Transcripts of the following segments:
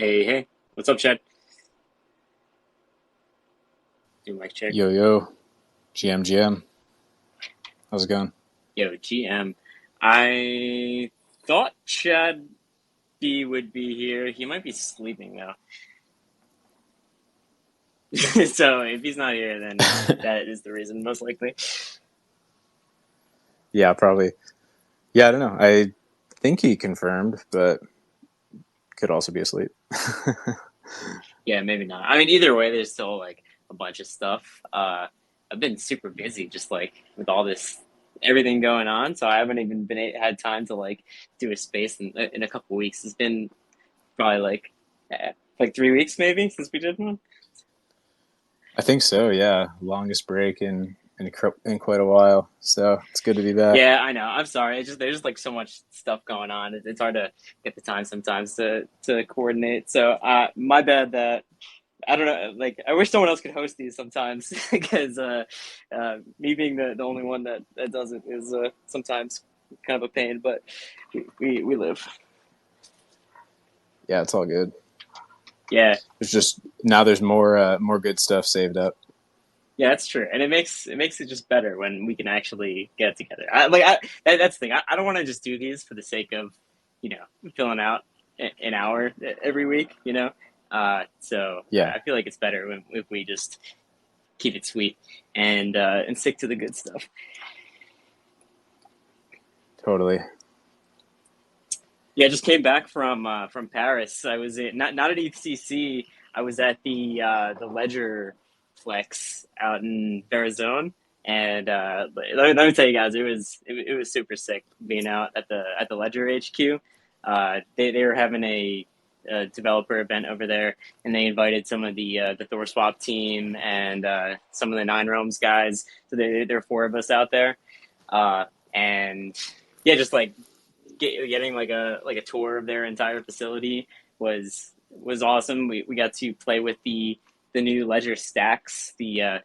Hey, hey, what's up, Chad? Do mic check. Yo, yo, GM. How's it going? Yo, GM. I thought Chad B would be here. He might be sleeping now. So if he's not here, then that is the reason, most likely. Yeah, probably. Yeah, I don't know. I think he confirmed, but could also be asleep. Yeah, maybe not. I mean, either way, there's still like a bunch of stuff. I've been super busy, just like with all this everything going on, so I haven't even been had time to like do a space in a couple weeks. It's been probably like 3 weeks maybe since we did one. I think so. Yeah, longest break in quite a while. So it's good to be back. Yeah, I know. I'm sorry. It's just there's just like so much stuff going on. It's hard to get the time sometimes to coordinate. So my bad. That I don't know. Like I wish someone else could host these sometimes because me being the only one that does it is sometimes kind of a pain. But we live. Yeah, it's all good. Yeah, There's just now there's more good stuff saved up. yeah, that's true, and it makes it just better when we can actually get together. That's the thing. I don't want to just do these for the sake of, filling out an hour every week. So Yeah, I feel like it's better when if we just keep it sweet and stick to the good stuff. totally. Yeah, I just came back from Paris. I was not at ECC. I was at the Ledger Flex out in Verazone, and let me tell you guys, it was super sick being out at the Ledger HQ. They were having a developer event over there, and they invited some of the Thor Swap team and some of the Nine Realms guys. So there are four of us out there, and yeah, just like getting like a tour of their entire facility was awesome. We got to play with the new Ledger stacks, the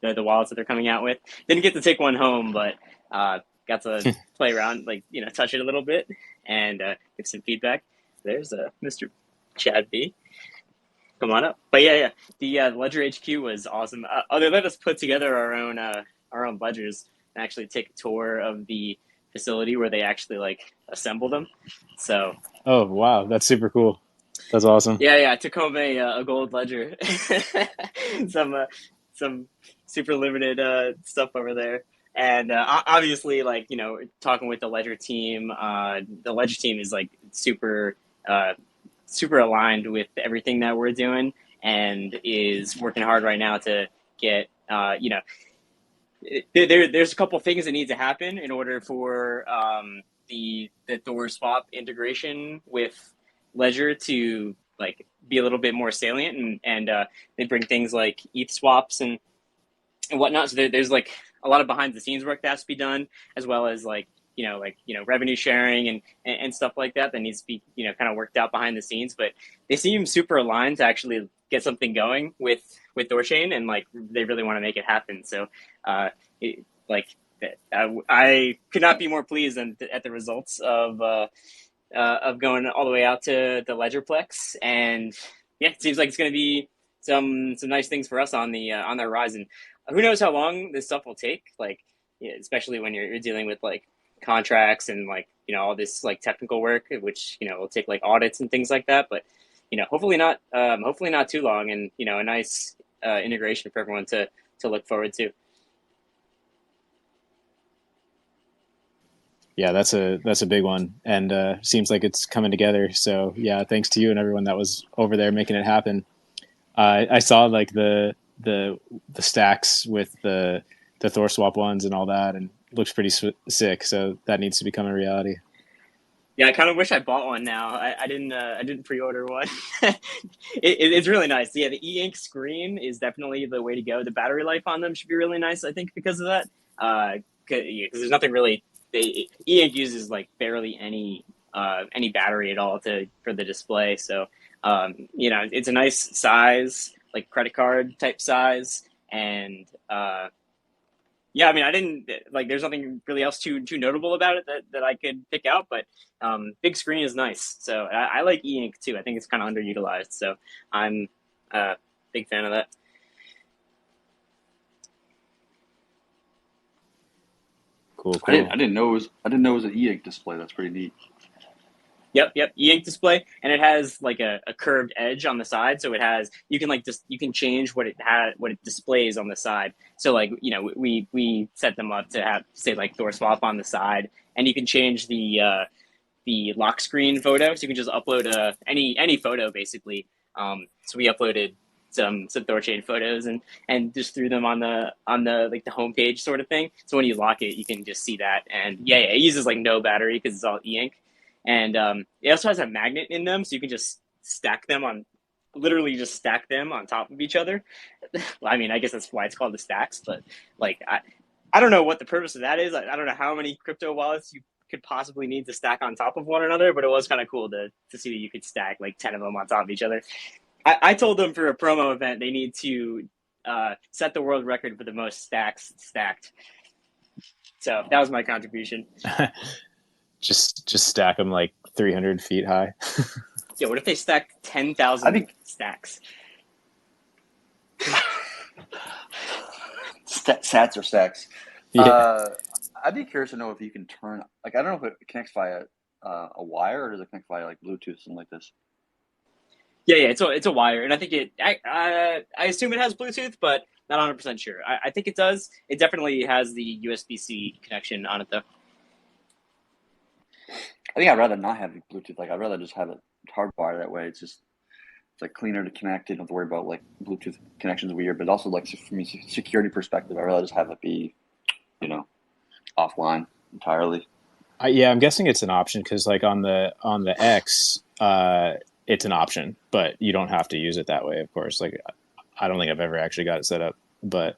wallets that they're coming out with. Didn't get to take one home, but got to play around, like touch it a little bit and give some feedback. There's Mr. Chad B. Come on up. But yeah, the Ledger HQ was awesome. They let us put together our own ledgers and actually take a tour of the facility where they actually like assemble them. So Oh wow, that's super cool. That's awesome. yeah, I took home a gold ledger, some some super limited stuff over there, and obviously like talking with the ledger team is like uh, super aligned with everything that we're doing and is working hard right now to get there's a couple things that need to happen in order for the Thor swap integration with Ledger to like be a little bit more salient, and they bring things like ETH swaps and whatnot. So there's like a lot of behind the scenes work that has to be done, as well as revenue sharing and stuff like that needs to be kind of worked out behind the scenes. But they seem super aligned to actually get something going with THORChain, and like they really want to make it happen. So like I could not be more pleased at the results of going all the way out to the Ledgerplex, and yeah, it seems like it's going to be some nice things for us on the horizon. Who knows how long this stuff will take? Like, yeah, especially when you're dealing with like contracts and like all this like technical work, which will take like audits and things like that. But hopefully not too long, and a nice integration for everyone to look forward to. Yeah, that's a big one, and seems like it's coming together. So yeah, thanks to you and everyone that was over there making it happen. I saw like the stacks with the Thor swap ones and all that, and it looks pretty sick. So that needs to become a reality. Yeah, I kind of wish I bought one now. I didn't pre-order one. It's really nice. Yeah, the e-ink screen is definitely the way to go. The battery life on them should be really nice, I think, because of that. Because there's nothing really. E-ink uses like barely any battery at all to for the display. So it's a nice size, like credit card type size, and Yeah, I mean, I didn't like. There's nothing really else too notable about it that I could pick out, but big screen is nice. So I like e-ink too. I think it's kind of underutilized. So I'm a big fan of that. Cool, I didn't cool. I didn't know it was I didn't know it was an e-ink display. That's pretty neat. Yep. E-ink display, and it has like a curved edge on the side, so it has you can like just you can change what it displays on the side. So like we set them up to have say like Thor swap on the side, and you can change the lock screen photo, so you can just upload any photo basically. So we uploaded some THORChain photos and just threw them on the like the homepage sort of thing. So when you lock it, you can just see that. And yeah, it uses like no battery because it's all e-ink. And it also has a magnet in them, so you can just stack them on, literally just stack them on top of each other. Well, I mean, I guess that's why it's called the stacks. But like, I don't know what the purpose of that is. I don't know how many crypto wallets you could possibly need to stack on top of one another, but it was kind of cool to see that you could stack like 10 of them on top of each other. I told them for a promo event they need to set the world record for the most stacks stacked. So that was my contribution. Just stack them like 300 feet high. Yeah, what if they stacked ten I thousand think stacks? sats or stacks. Yeah. Uh, I'd be curious to know if you can turn like I don't know if it connects via a wire or does it connect via like Bluetooth something like this. Yeah, it's a wire, and I think I assume it has Bluetooth, but not 100% sure. I think it does. It definitely has the USB-C connection on it though. I think I'd rather not have Bluetooth. Like I'd rather just have it hardwired that way. It's like cleaner to connect. You don't have to worry about like Bluetooth connections weird, but also like from a security perspective, I'd rather just have it be, you know, offline entirely. Yeah, I'm guessing it's an option because like on the X, it's an option, but you don't have to use it that way. Of course, like I don't think I've ever actually got it set up, but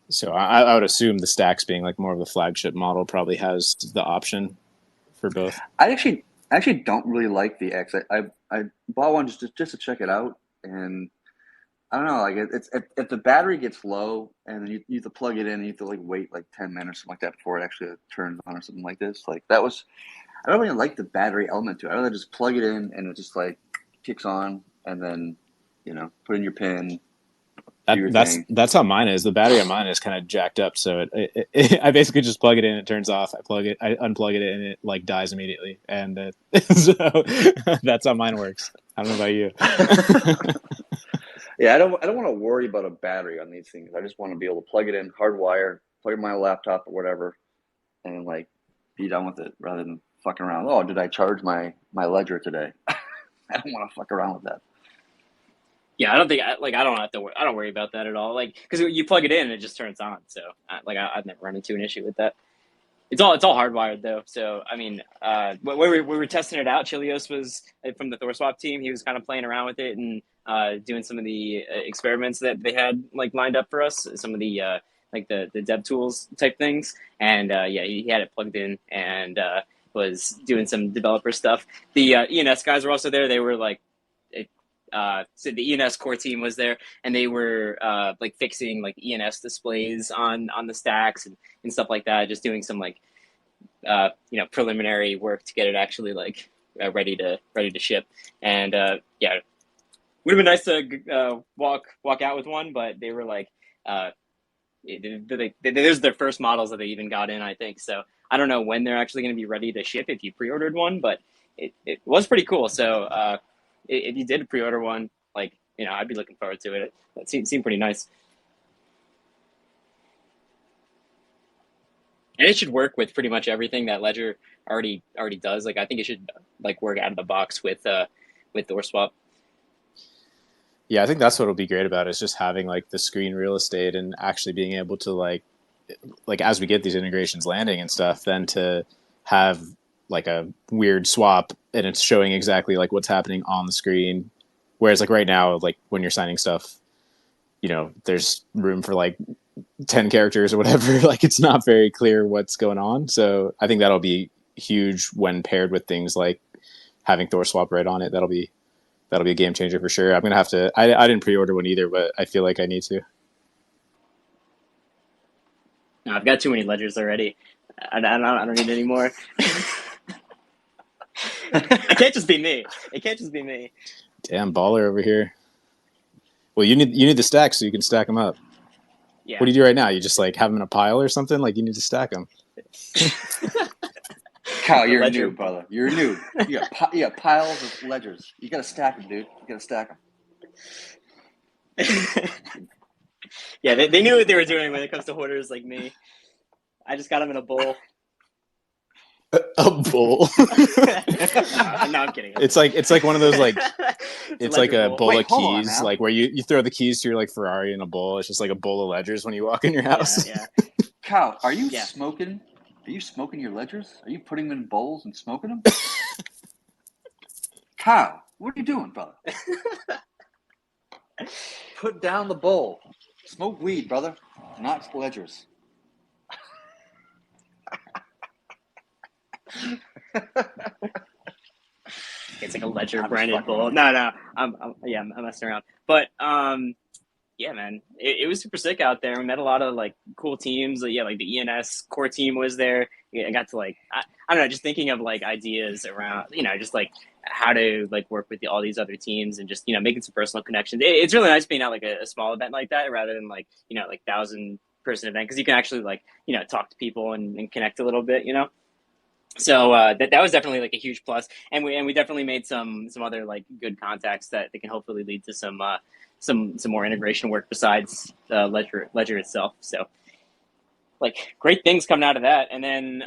so I would assume the stacks being like more of a flagship model probably has the option for both. I actually don't really like the X. I bought one just to check it out, and I don't know. Like it's if the battery gets low and then you have to plug it in, and you have to like wait like 10 minutes or something like that before it actually turns on or something like this. Like that was I don't really like the battery element to it. I rather just plug it in and it just like kicks on, and then put in your pin, do your thing. That's how mine is. The battery on mine is kind of jacked up, so I basically just plug it in, it turns off. I unplug it, and it like dies immediately. And so that's how mine works. I don't know about you. Yeah, I don't want to worry about a battery on these things. I just want to be able to plug it in, hardwire, plug in my laptop or whatever, and like be done with it rather than fucking around. Oh, did I charge my ledger today? I don't want to fuck around with that. Yeah, I don't think I don't have to. I don't worry about that at all. Like because you plug it in and it just turns on. So I've never run into an issue with that. It's all hardwired though. So I mean, when we were testing it out, Chilios was from the Thor Swap team. He was kind of playing around with it and doing some of the experiments that they had like lined up for us. Some of the like the dev tools type things. And yeah, he had it plugged in and was doing some developer stuff. The ENS guys were also there. They were like so the ENS core team was there, and they were like fixing like ENS displays on the stacks and stuff like that. Just doing some like preliminary work to get it actually like ready to ship. And yeah, would have been nice to walk out with one, but they were like there's their first models that they even got in, I think. So I don't know when they're actually going to be ready to ship if you pre-ordered one, but it was pretty cool. So if you did pre-order one, like I'd be looking forward to it. That seemed pretty nice, and it should work with pretty much everything that Ledger already does. Like I think it should like work out of the box with DoorSwap. Yeah, I think that's what'll be great about it, is just having like the screen real estate and actually being able to like as we get these integrations landing and stuff, then to have like a weird swap and it's showing exactly like what's happening on the screen. Whereas like right now, like when you're signing stuff, there's room for like 10 characters or whatever. Like it's not very clear what's going on. So I think that'll be huge when paired with things like having Thor swap right on it. That'll be a game changer for sure. I'm gonna have to. I didn't pre-order one either, but I feel like I need to. No, I've got too many ledgers already. I don't need any more. It can't just be me. It can't just be me. Damn baller over here. Well, you need the stacks so you can stack them up. What Yeah. do you do right now? You just like have them in a pile or something? Like you need to stack them. Kyle, The you're a ledger. noob, brother. You're a noob. You got piles of ledgers. You got to stack them, dude. You got to stack them. Yeah, they knew what they were doing when it comes to hoarders like me. I just got them in a bowl. A bowl. No, I'm kidding. It's like one of those like It's a it's like ledger a bowl. bowl Wait, of hold on keys, now. like where you throw the keys to your like Ferrari in a bowl. It's just like a bowl of ledgers when you walk in your Yeah, house. yeah. Kyle, are you Yeah. smoking? Are you smoking your ledgers? Are you putting them in bowls and smoking them? Kyle, what are you doing, brother? Put down the bowl. Smoke weed, brother, not ledgers. It's like a ledger I'm just branded fucking bowl. with you. No, I'm messing around. But yeah, man, it was super sick out there. We met a lot of like cool teams. Yeah, like the ENS core team was there. Yeah, I got to like I don't know, just thinking of like ideas around just like how to like work with all these other teams and just making some personal connections. It's really nice being at like a small event like that rather than like like 1,000-person event because you can actually like talk to people and connect a little bit. So that was definitely like a huge plus, and we definitely made some other like good contacts that can hopefully lead to some more integration work besides Ledger itself. So like great things coming out of that, and then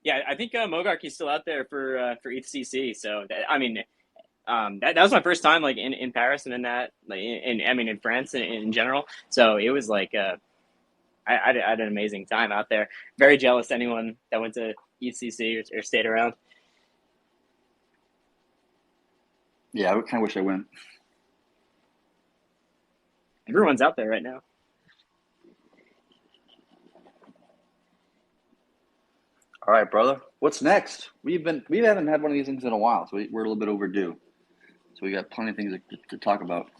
yeah, I think Mogark is still out there for ETHCC. So I mean. That was my first time like in Paris and in that like in France in general. So it was like I had an amazing time out there. Very jealous to anyone that went to ECC or stayed around. Yeah, I kind of wish I went. Everyone's out there right now. All right, brother. What's next? We haven't had one of these things in a while, so we're a little bit overdue. So we got plenty of things to talk about.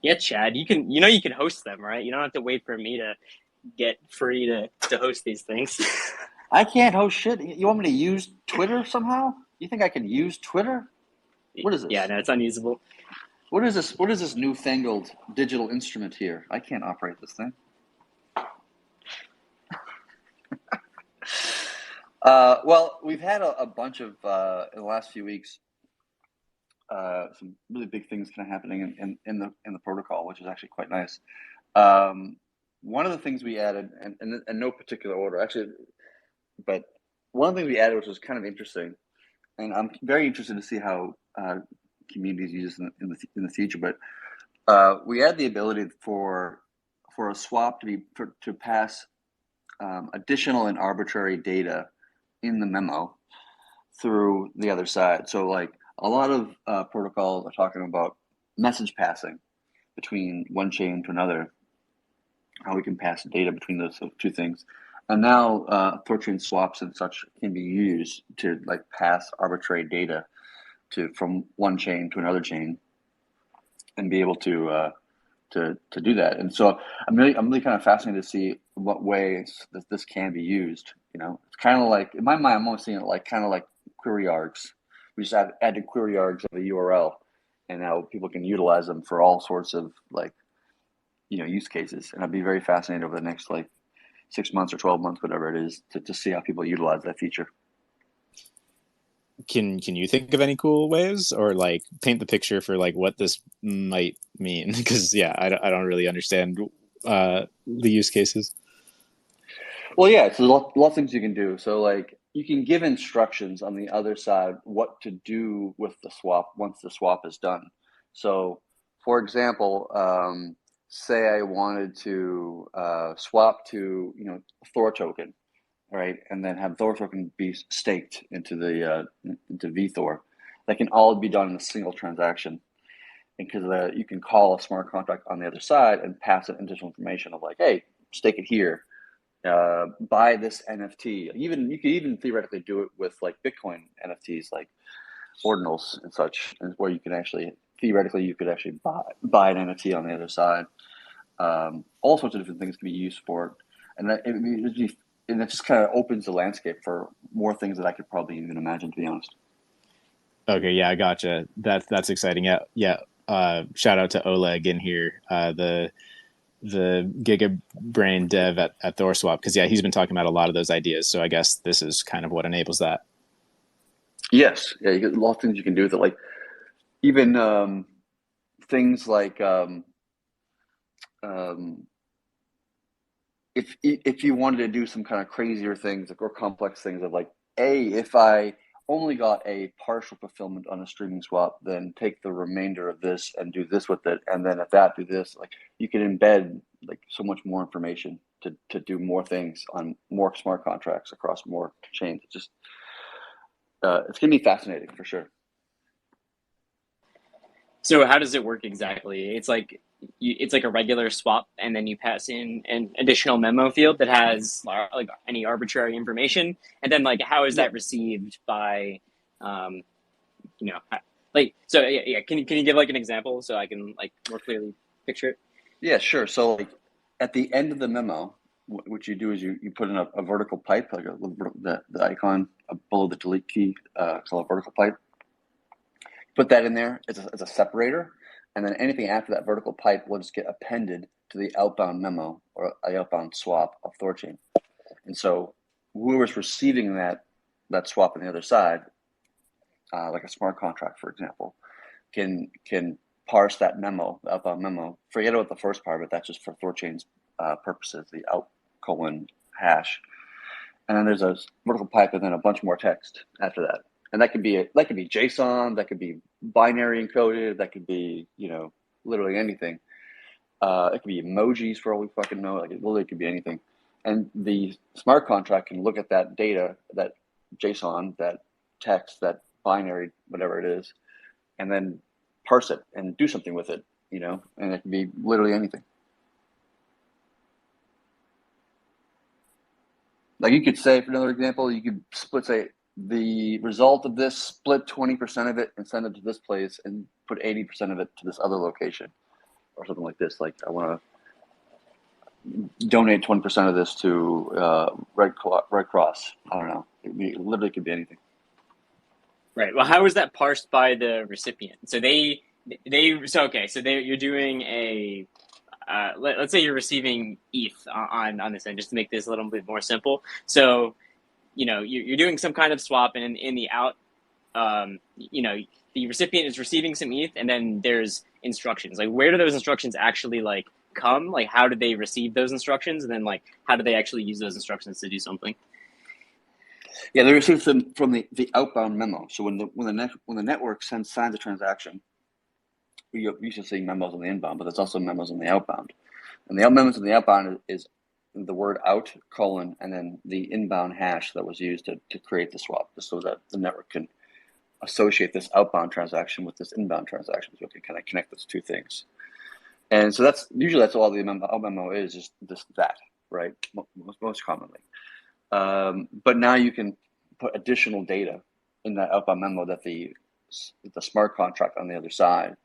Yeah, Chad, you can host them, right? You don't have to wait for me to get free to host these things. I can't host shit. You want me to use Twitter somehow? You think I can use Twitter? What is this? Yeah, no, it's unusable. What is this? What is this newfangled digital instrument here? I can't operate this thing. Well, we've had a bunch of in the last few weeks some really big things kind of happening in the protocol, which is actually quite nice. One of the things we added, and in no particular order, actually, but one of the things we added, which was kind of interesting, and I'm very interested to see how communities use it in the future. But we add the ability for a swap to pass additional and arbitrary data in the memo through the other side. So like a lot of protocols are talking about message passing between one chain to another, how we can pass data between those two things. And now THORChain swaps and such can be used to like pass arbitrary data from one chain to another chain and be able to do that. And so I'm really kind of fascinated to see what ways that this can be used. It's kind of like in my mind, I'm almost seeing it like kind of like query args. We just added query args of a URL, and now people can utilize them for all sorts of like use cases. And I'd be very fascinated over the next like 6 months or 12 months, whatever it is, to see how people utilize that feature. Can you think of any cool ways or like paint the picture for like what this might mean? Because yeah, I don't really understand the use cases. Well, yeah, so a lot of things you can do. So like you can give instructions on the other side what to do with the swap once the swap is done. So for example, say I wanted to swap to Thor token, right, and then have Thor token be staked into VThor. That can all be done in a single transaction, and because you can call a smart contract on the other side and pass it additional information of like, hey, stake it here, buy this NFT. You could even theoretically do it with like Bitcoin NFTs, like ordinals and such, and where you can actually theoretically buy an NFT on the other side. All sorts of different things can be used for it. and and it just kind of opens the landscape for more things that I could probably even imagine, to be honest. Okay, yeah, I gotcha. That's exciting. Yeah, yeah. Shout out to Oleg in here, the Giga Brain dev at THORSwap, because yeah, he's been talking about a lot of those ideas. So I guess this is kind of what enables that. Yes, yeah, you get a lot of things you can do with it, like even things like um, if you wanted to do some kind of crazier things or complex things of like, if I only got a partial fulfillment on a streaming swap, then take the remainder of this and do this with it, and then at that do this. Like you can embed like so much more information to do more things on more smart contracts across more chains. It's just it's gonna be fascinating for sure. So how does it work exactly? It's like a regular swap, and then you pass in an additional memo field that has like any arbitrary information, and then like how is Yeah, that received by, um, you know, like so yeah, yeah. Can you give like an example so I can like more clearly picture it? yeah, sure. So like at the end of the memo, what you do is you put in a vertical pipe, like the icon below the delete key, called a vertical pipe. Put that in there as a separator, and then anything after that vertical pipe will just get appended to the outbound memo or the outbound swap of THORChain. And so whoever's receiving that swap on the other side, like a smart contract, for example, can parse that memo, the outbound memo. Forget about the first part, but that's just for THORChain's purposes, the out colon hash. And then there's a vertical pipe, and then a bunch more text after that. And that could be JSON, that could be binary encoded, that could be literally anything. It could be emojis for all we fucking know. Like it literally could be anything. And the smart contract can look at that data, that JSON, that text, that binary, whatever it is, and then parse it and do something with it. And it can be literally anything. Like you could say, for another example, you could say the result of this, split 20% of it and send it to this place and put 80% of it to this other location or something like this. Like I want to donate 20% of this to Red Cross. I don't know. It literally could be anything. Right. Well, how is that parsed by the recipient? So you're doing a let's say you're receiving ETH on this end, just to make this a little bit more simple. So you're doing some kind of swap, and in the out, the recipient is receiving some ETH, and then there's instructions. Like, where do those instructions actually like come? Like, how do they receive those instructions, and then like how do they actually use those instructions to do something? Yeah, they receive them from the outbound memo. So when the network signs a transaction, you're used to seeing memos on the inbound, but there's also memos on the outbound. And the memos on the outbound is the word out colon and then the inbound hash that was used to create the swap, just so that the network can associate this outbound transaction with this inbound transaction, so it can kind of connect those two things. And so that's all the memo is, just that, right? Most commonly. But now you can put additional data in that outbound memo that the smart contract on the other side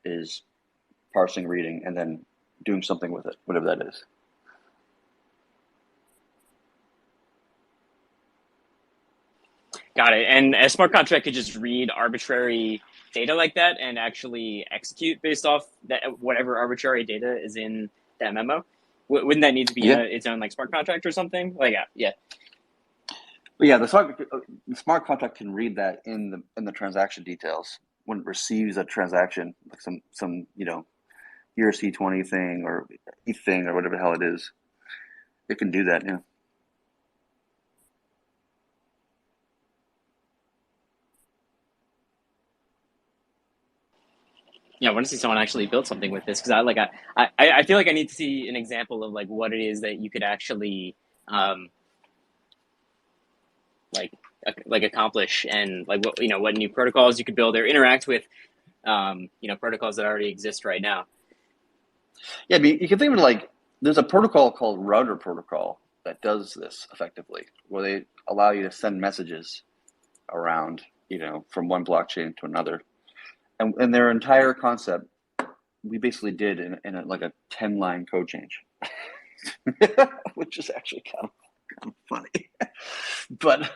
is parsing, reading, and then doing something with it, whatever that is. Got it. And a smart contract could just read arbitrary data like that and actually execute based off that whatever arbitrary data is in that memo. Wouldn't that need to be in Yeah. its own like smart contract or something? Like yeah. But yeah, the smart contract can read that in the transaction details when it receives a transaction, like some ERC20 thing or ETH thing or whatever the hell it is. It can do that, yeah. Yeah, I want to see someone actually build something with this, because I feel like I need to see an example of like what it is that you could actually um, like accomplish, and like what new protocols you could build or interact with protocols that already exist right now. Yeah, I mean, you can think of it like there's a protocol called router protocol that does this effectively, where they allow you to send messages around, from one blockchain to another. And their entire concept, we basically did in like a 10-line code change. which is actually kind of funny. But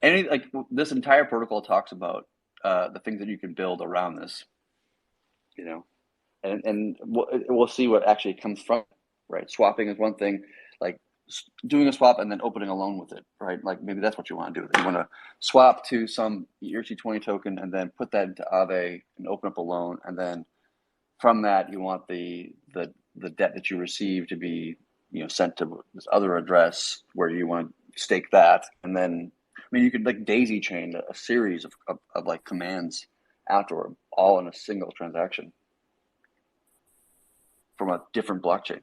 any like this entire protocol talks about the things that you can build around this, you know, and we'll see what actually comes from it, right? Swapping is one thing, like doing a swap and then opening a loan with it, right? Like maybe that's what you want to do. You want to swap to some ERC20 token and then put that into Aave and open up a loan, and then from that you want the debt that you receive to be sent to this other address where you want to stake that, and then I mean you could like daisy chain a series of like commands afterward, all in a single transaction from a different blockchain.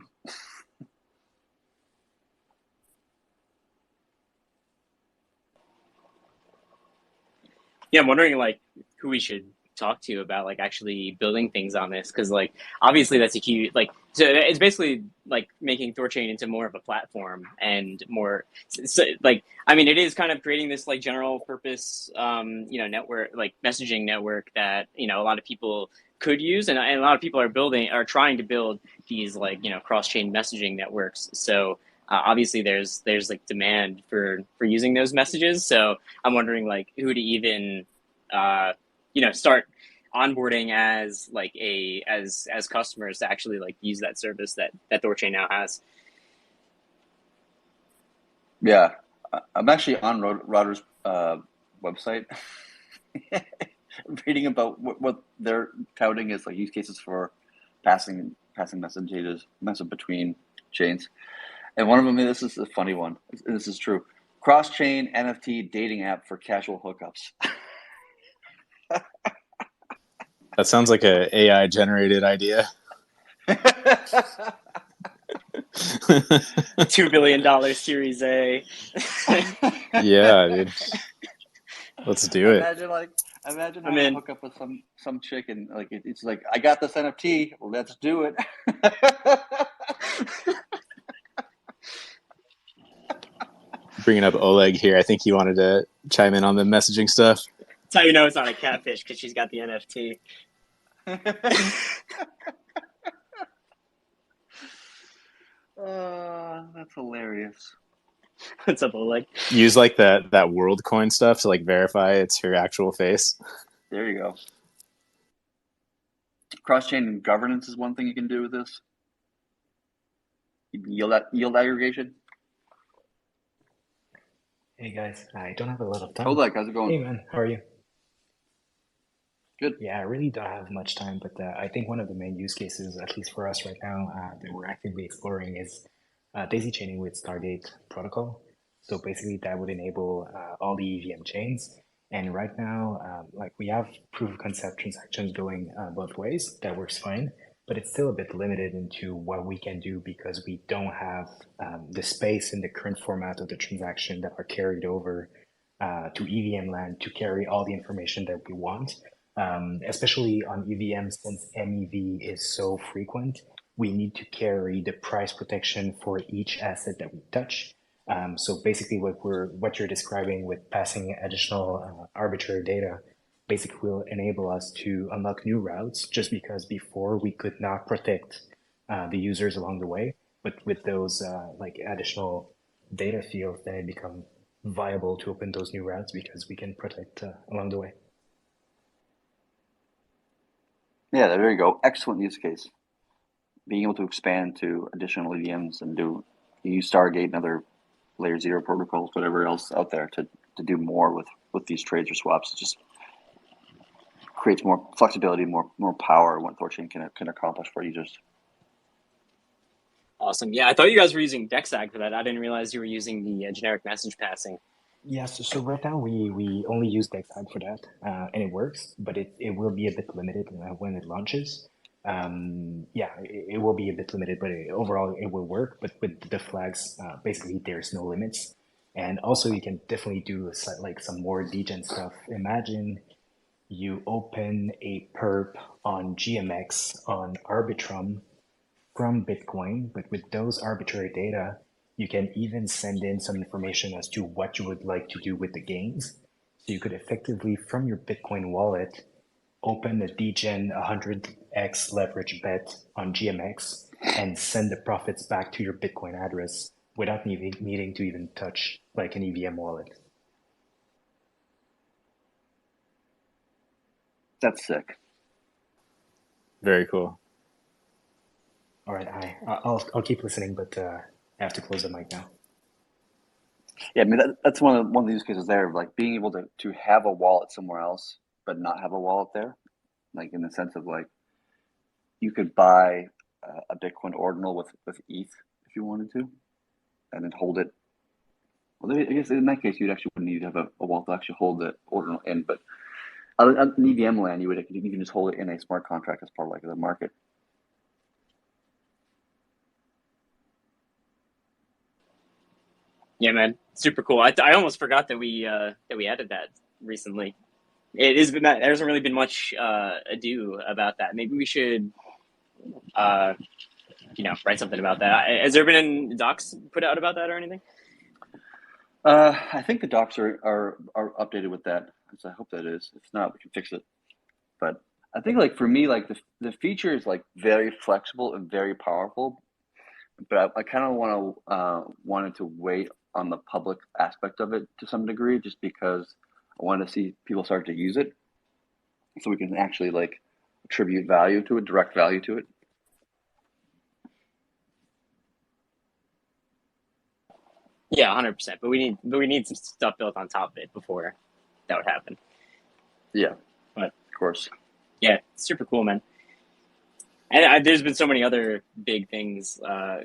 Yeah, I'm wondering like who we should talk to about like actually building things on this because like obviously that's a huge like so it's basically like making THORChain into more of a platform and more so, like I mean it is kind of creating this like general purpose network like messaging network that a lot of people could use and a lot of people are trying to build these like cross chain messaging networks so obviously there's like demand for using those messages so I'm wondering like who to even start onboarding as like as customers to actually like use that service that THORChain now has. Yeah, I'm actually on Router's website, reading about what they're touting as like use cases for passing message between chains. And one of them, this is a funny one. This is true. Cross-chain NFT dating app for casual hookups. That sounds like a AI generated idea. $2 billion Series A. Yeah, dude. Let's do it. Imagine I'm having a in. hookup with some chick and like it's like I got this NFT. Let's do it. Bringing up Oleg here. I think he wanted to chime in on the messaging stuff. That's how you know it's not a catfish because she's got the NFT. That's hilarious. What's up, Oleg? Use like that WorldCoin stuff to like verify it's her actual face. There you go. Cross-chain governance is one thing you can do with this. Yield aggregation. Hey guys, I don't have a lot of time. Oleg, how's it going? Hey man, how are you? Good. Yeah, I really don't have much time, but I think one of the main use cases, at least for us right now, that we're actively exploring is daisy chaining with Stargate protocol. So basically, that would enable all the EVM chains. And right now, like we have proof of concept transactions going both ways. That works fine, but it's still a bit limited into what we can do because we don't have the space in the current format of the transaction that are carried over to EVM land to carry all the information that we want. Especially on EVM, since MEV is so frequent, we need to carry the price protection for each asset that we touch. So basically, what you're describing with passing additional arbitrary data, basically will enable us to unlock new routes. Just because before we could not protect the users along the way, but with those like additional data fields, then it become viable to open those new routes because we can protect along the way. Yeah, there you go. Excellent use case. Being able to expand to additional EVMs and use Stargate and other layer 0 protocols, whatever else out there to do more with these trades or swaps. It just creates more flexibility, more power what THORChain can accomplish for users. Awesome. Yeah, I thought you guys were using DexAg for that. I didn't realize you were using the generic message passing. Yes, so right now we only use DexAg for that, and it works, but it will be a bit limited when it launches. Yeah, it will be a bit limited, but overall it will work. But with the flags, basically there's no limits, and also you can definitely do like some more degen stuff. Imagine you open a perp on GMX on Arbitrum from Bitcoin, but with those arbitrary data, you can even send in some information as to what you would like to do with the gains. So you could effectively, from your Bitcoin wallet, open a degen 100x leverage bet on GMX and send the profits back to your Bitcoin address without needing to even touch like an EVM wallet. That's sick. Very cool. All right, I'll keep listening, but I have to close the mic now. Yeah, I mean that's one of the use cases there, like being able to have a wallet somewhere else, but not have a wallet there, like in the sense of like you could buy a Bitcoin ordinal with ETH if you wanted to, and then hold it. Well, I guess in that case you'd actually wouldn't need to have a wallet to actually hold the ordinal in, but on an EVM land you can just hold it in a smart contract as part of like the market. Yeah, man, super cool. I almost forgot that we added that recently. It is been that there hasn't really been much ado about that. Maybe we should write something about that. Has there been any docs put out about that or anything? I think the docs are updated with that, so I hope that is. If not, we can fix it. But I think like for me, like the feature is like very flexible and very powerful. But I kind of wanted to wait on the public aspect of it to some degree, just because I want to see people start to use it, so we can actually like attribute value to it, direct value to it. Yeah, 100%. But we need some stuff built on top of it before that would happen. Yeah, but of course. Yeah, super cool, man. And there's been so many other big things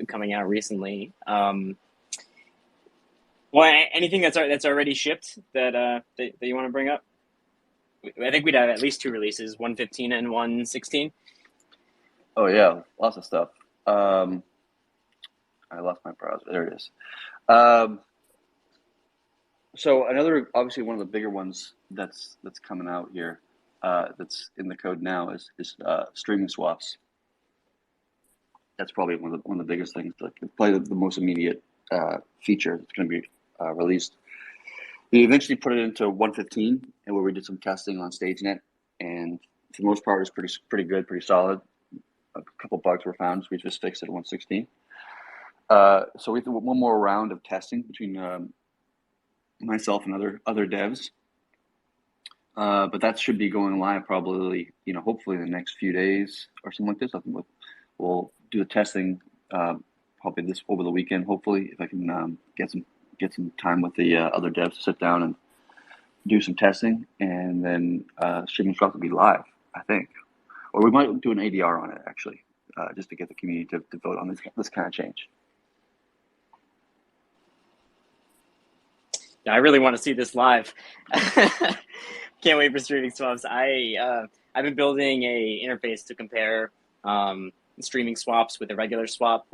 coming out recently. Anything that's already shipped that you want to bring up? I think we'd have at least two releases, 1.15 and 1.16. Oh yeah, lots of stuff. I lost my browser. There it is. So another, obviously one of the bigger ones that's coming out here, that's in the code now is streaming swaps. That's probably one of the biggest things, like probably the most immediate feature that's going to be released. We eventually put it into 1.15, and where we did some testing on StageNet, and for the most part, it was pretty good, pretty solid. A couple bugs were found, so we just fixed it at 1.16. So we did one more round of testing between myself and other devs, but that should be going live probably, hopefully in the next few days or something like this. I think we'll do the testing probably this over the weekend. Hopefully, if I can get some time with the other devs to sit down and do some testing, and then streaming swaps will be live, I think, or we might do an ADR on it actually, just to get the community to vote on this kind of change. Yeah, I really want to see this live. Can't wait for streaming swaps. I've been building a interface to compare streaming swaps with a regular swap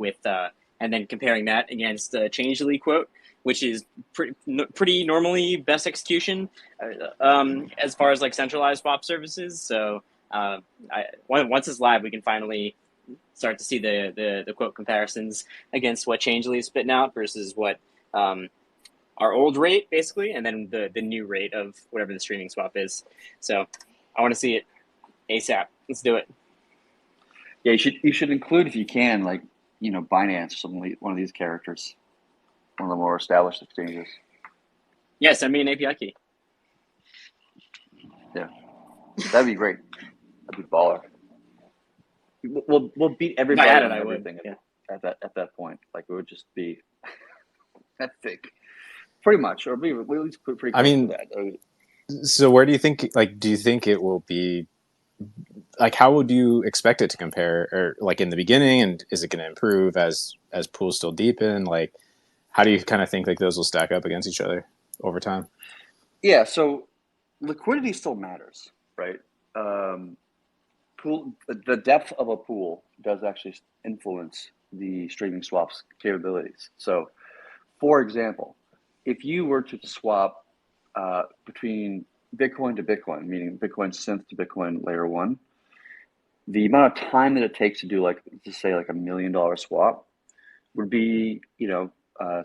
and then comparing that against the Changelly quote, which is pretty normally best execution as far as like centralized swap services. So once it's live, we can finally start to see the quote comparisons against what Changelly is spitting out versus what our old rate, basically, and then the new rate of whatever the streaming swap is. So I want to see it ASAP. Let's do it. Yeah, you should include, if you can, like, Binance or something, one of these characters, one of the more established exchanges. Yeah, send me an API key. Yeah, that'd be great. That'd be baller. We'll beat everybody on everything at that point. Like, it would just be, I think, pretty much, or we at least put pretty close to that. So where do you think, do you think it will be, how would you expect it to compare, or like in the beginning, and is it going to improve as pools still deepen? Like, how do you kind of think like those will stack up against each other over time? Yeah, so liquidity still matters, right? The depth of a pool does actually influence the streaming swaps capabilities. So, for example, if you were to swap between Bitcoin to Bitcoin, meaning Bitcoin synth to Bitcoin layer 1, the amount of time that it takes to do, like, just say like $1 million swap would be,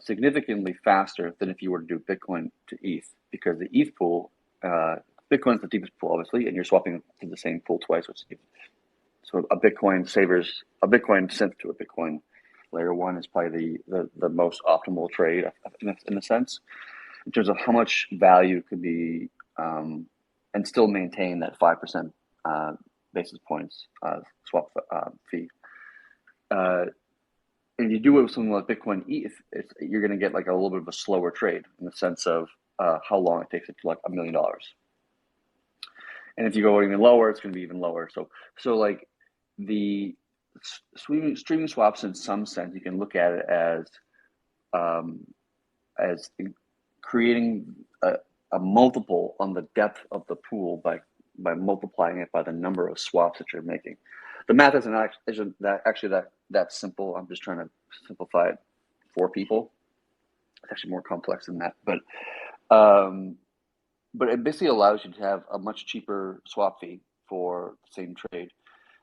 significantly faster than if you were to do Bitcoin to ETH, because the ETH pool, Bitcoin's the deepest pool, obviously, and you're swapping to the same pool twice, which is So a Bitcoin synth to a Bitcoin layer one is probably the most optimal trade in a sense, in terms of how much value could be, and still maintain that 5% basis points swap fee. If you do it with something like Bitcoin ETH, you're going to get like a little bit of a slower trade in the sense of how long it takes it to like $1 million. And if you go even lower, it's going to be even lower. So like the streaming swaps, in some sense, you can look at it as creating a multiple on the depth of the pool by multiplying it by the number of swaps that you're making. The math isn't that simple. I'm just trying to simplify it for people. It's actually more complex than that, but it basically allows you to have a much cheaper swap fee for the same trade.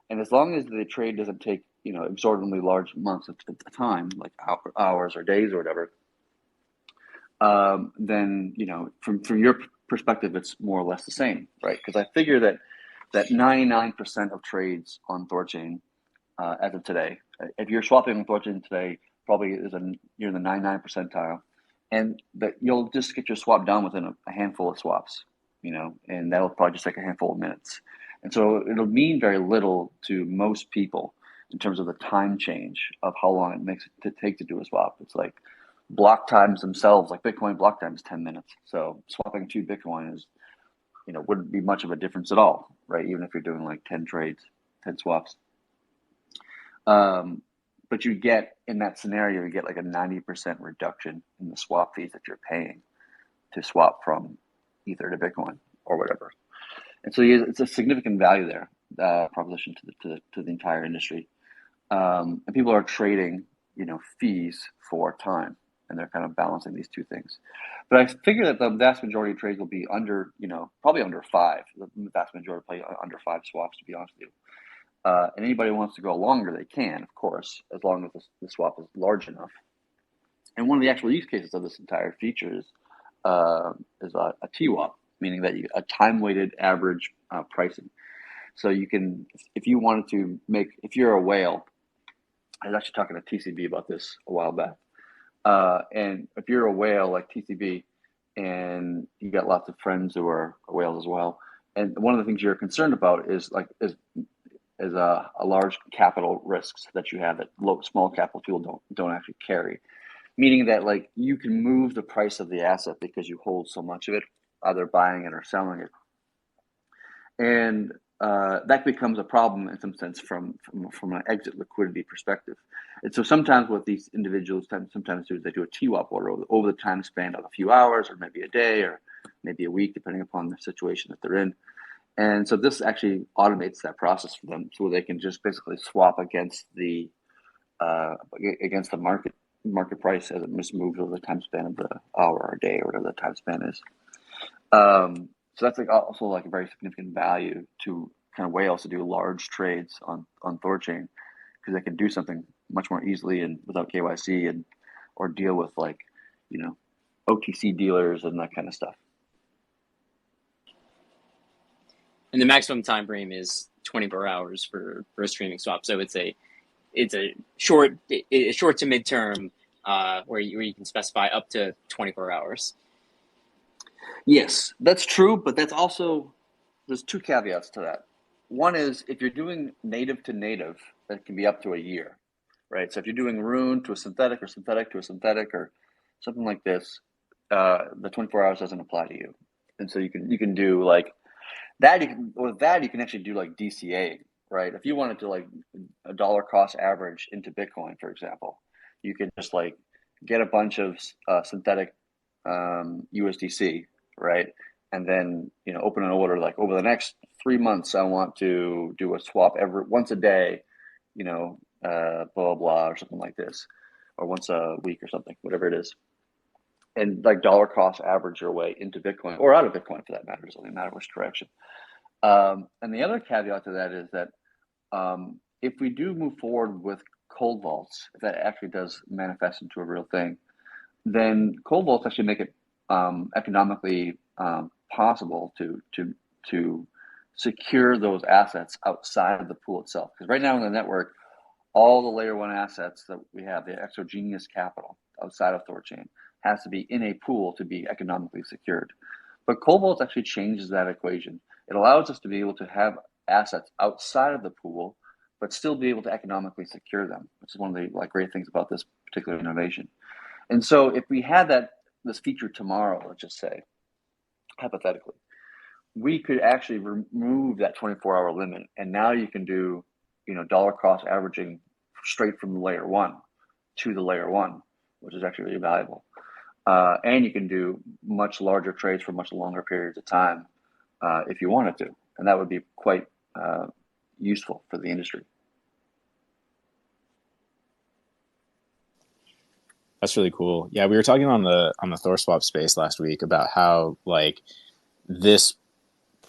And as long as the trade doesn't take, exorbitantly large amounts of time, like hours or days or whatever, then, from your perspective, it's more or less the same, right? Because I figure that 99% of trades on THORChain, as of today, if you're swapping on THORChain today, probably you're in the 99 percentile, and that you'll just get your swap done within a handful of swaps, and that'll probably just take a handful of minutes. And so it'll mean very little to most people in terms of the time change of how long it makes it to take to do a swap. It's like block times themselves, like Bitcoin block time is 10 minutes. So swapping 2 Bitcoin is, wouldn't be much of a difference at all, right? Even if you're doing like 10 trades, 10 swaps. But you get, in that scenario, you get like a 90% reduction in the swap fees that you're paying to swap from Ether to Bitcoin or whatever. And so it's a significant value there, proposition to the entire industry. And people are trading, fees for time, and they're kind of balancing these two things. But I figure that the vast majority of trades will be under, probably under 5. The vast majority play under 5 swaps, to be honest with you. And anybody who wants to go longer, they can, of course, as long as the swap is large enough. And one of the actual use cases of this entire feature is a TWAP, meaning that a time-weighted average pricing. So you can, if you wanted to if you're a whale, I was actually talking to TCB about this a while back. And if you're a whale like TCB, and you got lots of friends who are whales as well, and one of the things you're concerned about is a large capital risks that you have that small capital people don't actually carry, meaning that like you can move the price of the asset because you hold so much of it, either buying it or selling it, and that becomes a problem in some sense from an exit liquidity perspective. And so sometimes what these individuals sometimes do is they do a TWAP order over the time span of a few hours, or maybe a day, or maybe a week, depending upon the situation that they're in. And so this actually automates that process for them, so they can just basically swap against the market price as it just moves over the time span of the hour or day or whatever the time span is. So that's also like a very significant value to kind of whales to do large trades on THORChain, because they can do something much more easily and without KYC or deal with like, OTC dealers and that kind of stuff. And the maximum time frame is 24 hours for a streaming swap. So it's a short to midterm where you can specify up to 24 hours. Yes, that's true, but that's also, there's 2 caveats to that. One is if you're doing native to native, that can be up to a year, right? So if you're doing Rune to a synthetic or synthetic to a synthetic or something like this, the 24 hours doesn't apply to you. And so you can do like that. You can actually do like DCA, right? If you wanted to like a dollar cost average into Bitcoin, for example, you can just like get a bunch of synthetic USDC, right? And then, open an order like over the next 3 months, I want to do a swap once a day, blah, blah, blah, or something like this, or once a week or something, whatever it is. And like dollar cost average your way into Bitcoin or out of Bitcoin for that matter. It doesn't matter which direction. And the other caveat to that is that if we do move forward with cold vaults, if that actually does manifest into a real thing, then cold vaults actually make it economically possible to secure those assets outside of the pool itself. Because right now in the network, all the layer one assets that we have, the exogenous capital outside of THORChain, has to be in a pool to be economically secured. But Cobalt actually changes that equation. It allows us to be able to have assets outside of the pool, but still be able to economically secure them, which is one of the great things about this particular innovation. And so if we had this feature tomorrow, let's just say, hypothetically, we could actually remove that 24-hour limit, and now you can do, dollar cost averaging straight from the layer one to the layer one, which is actually really valuable. And you can do much larger trades for much longer periods of time if you wanted to, and that would be quite useful for the industry. That's really cool. Yeah, we were talking on the THORSwap space last week about how this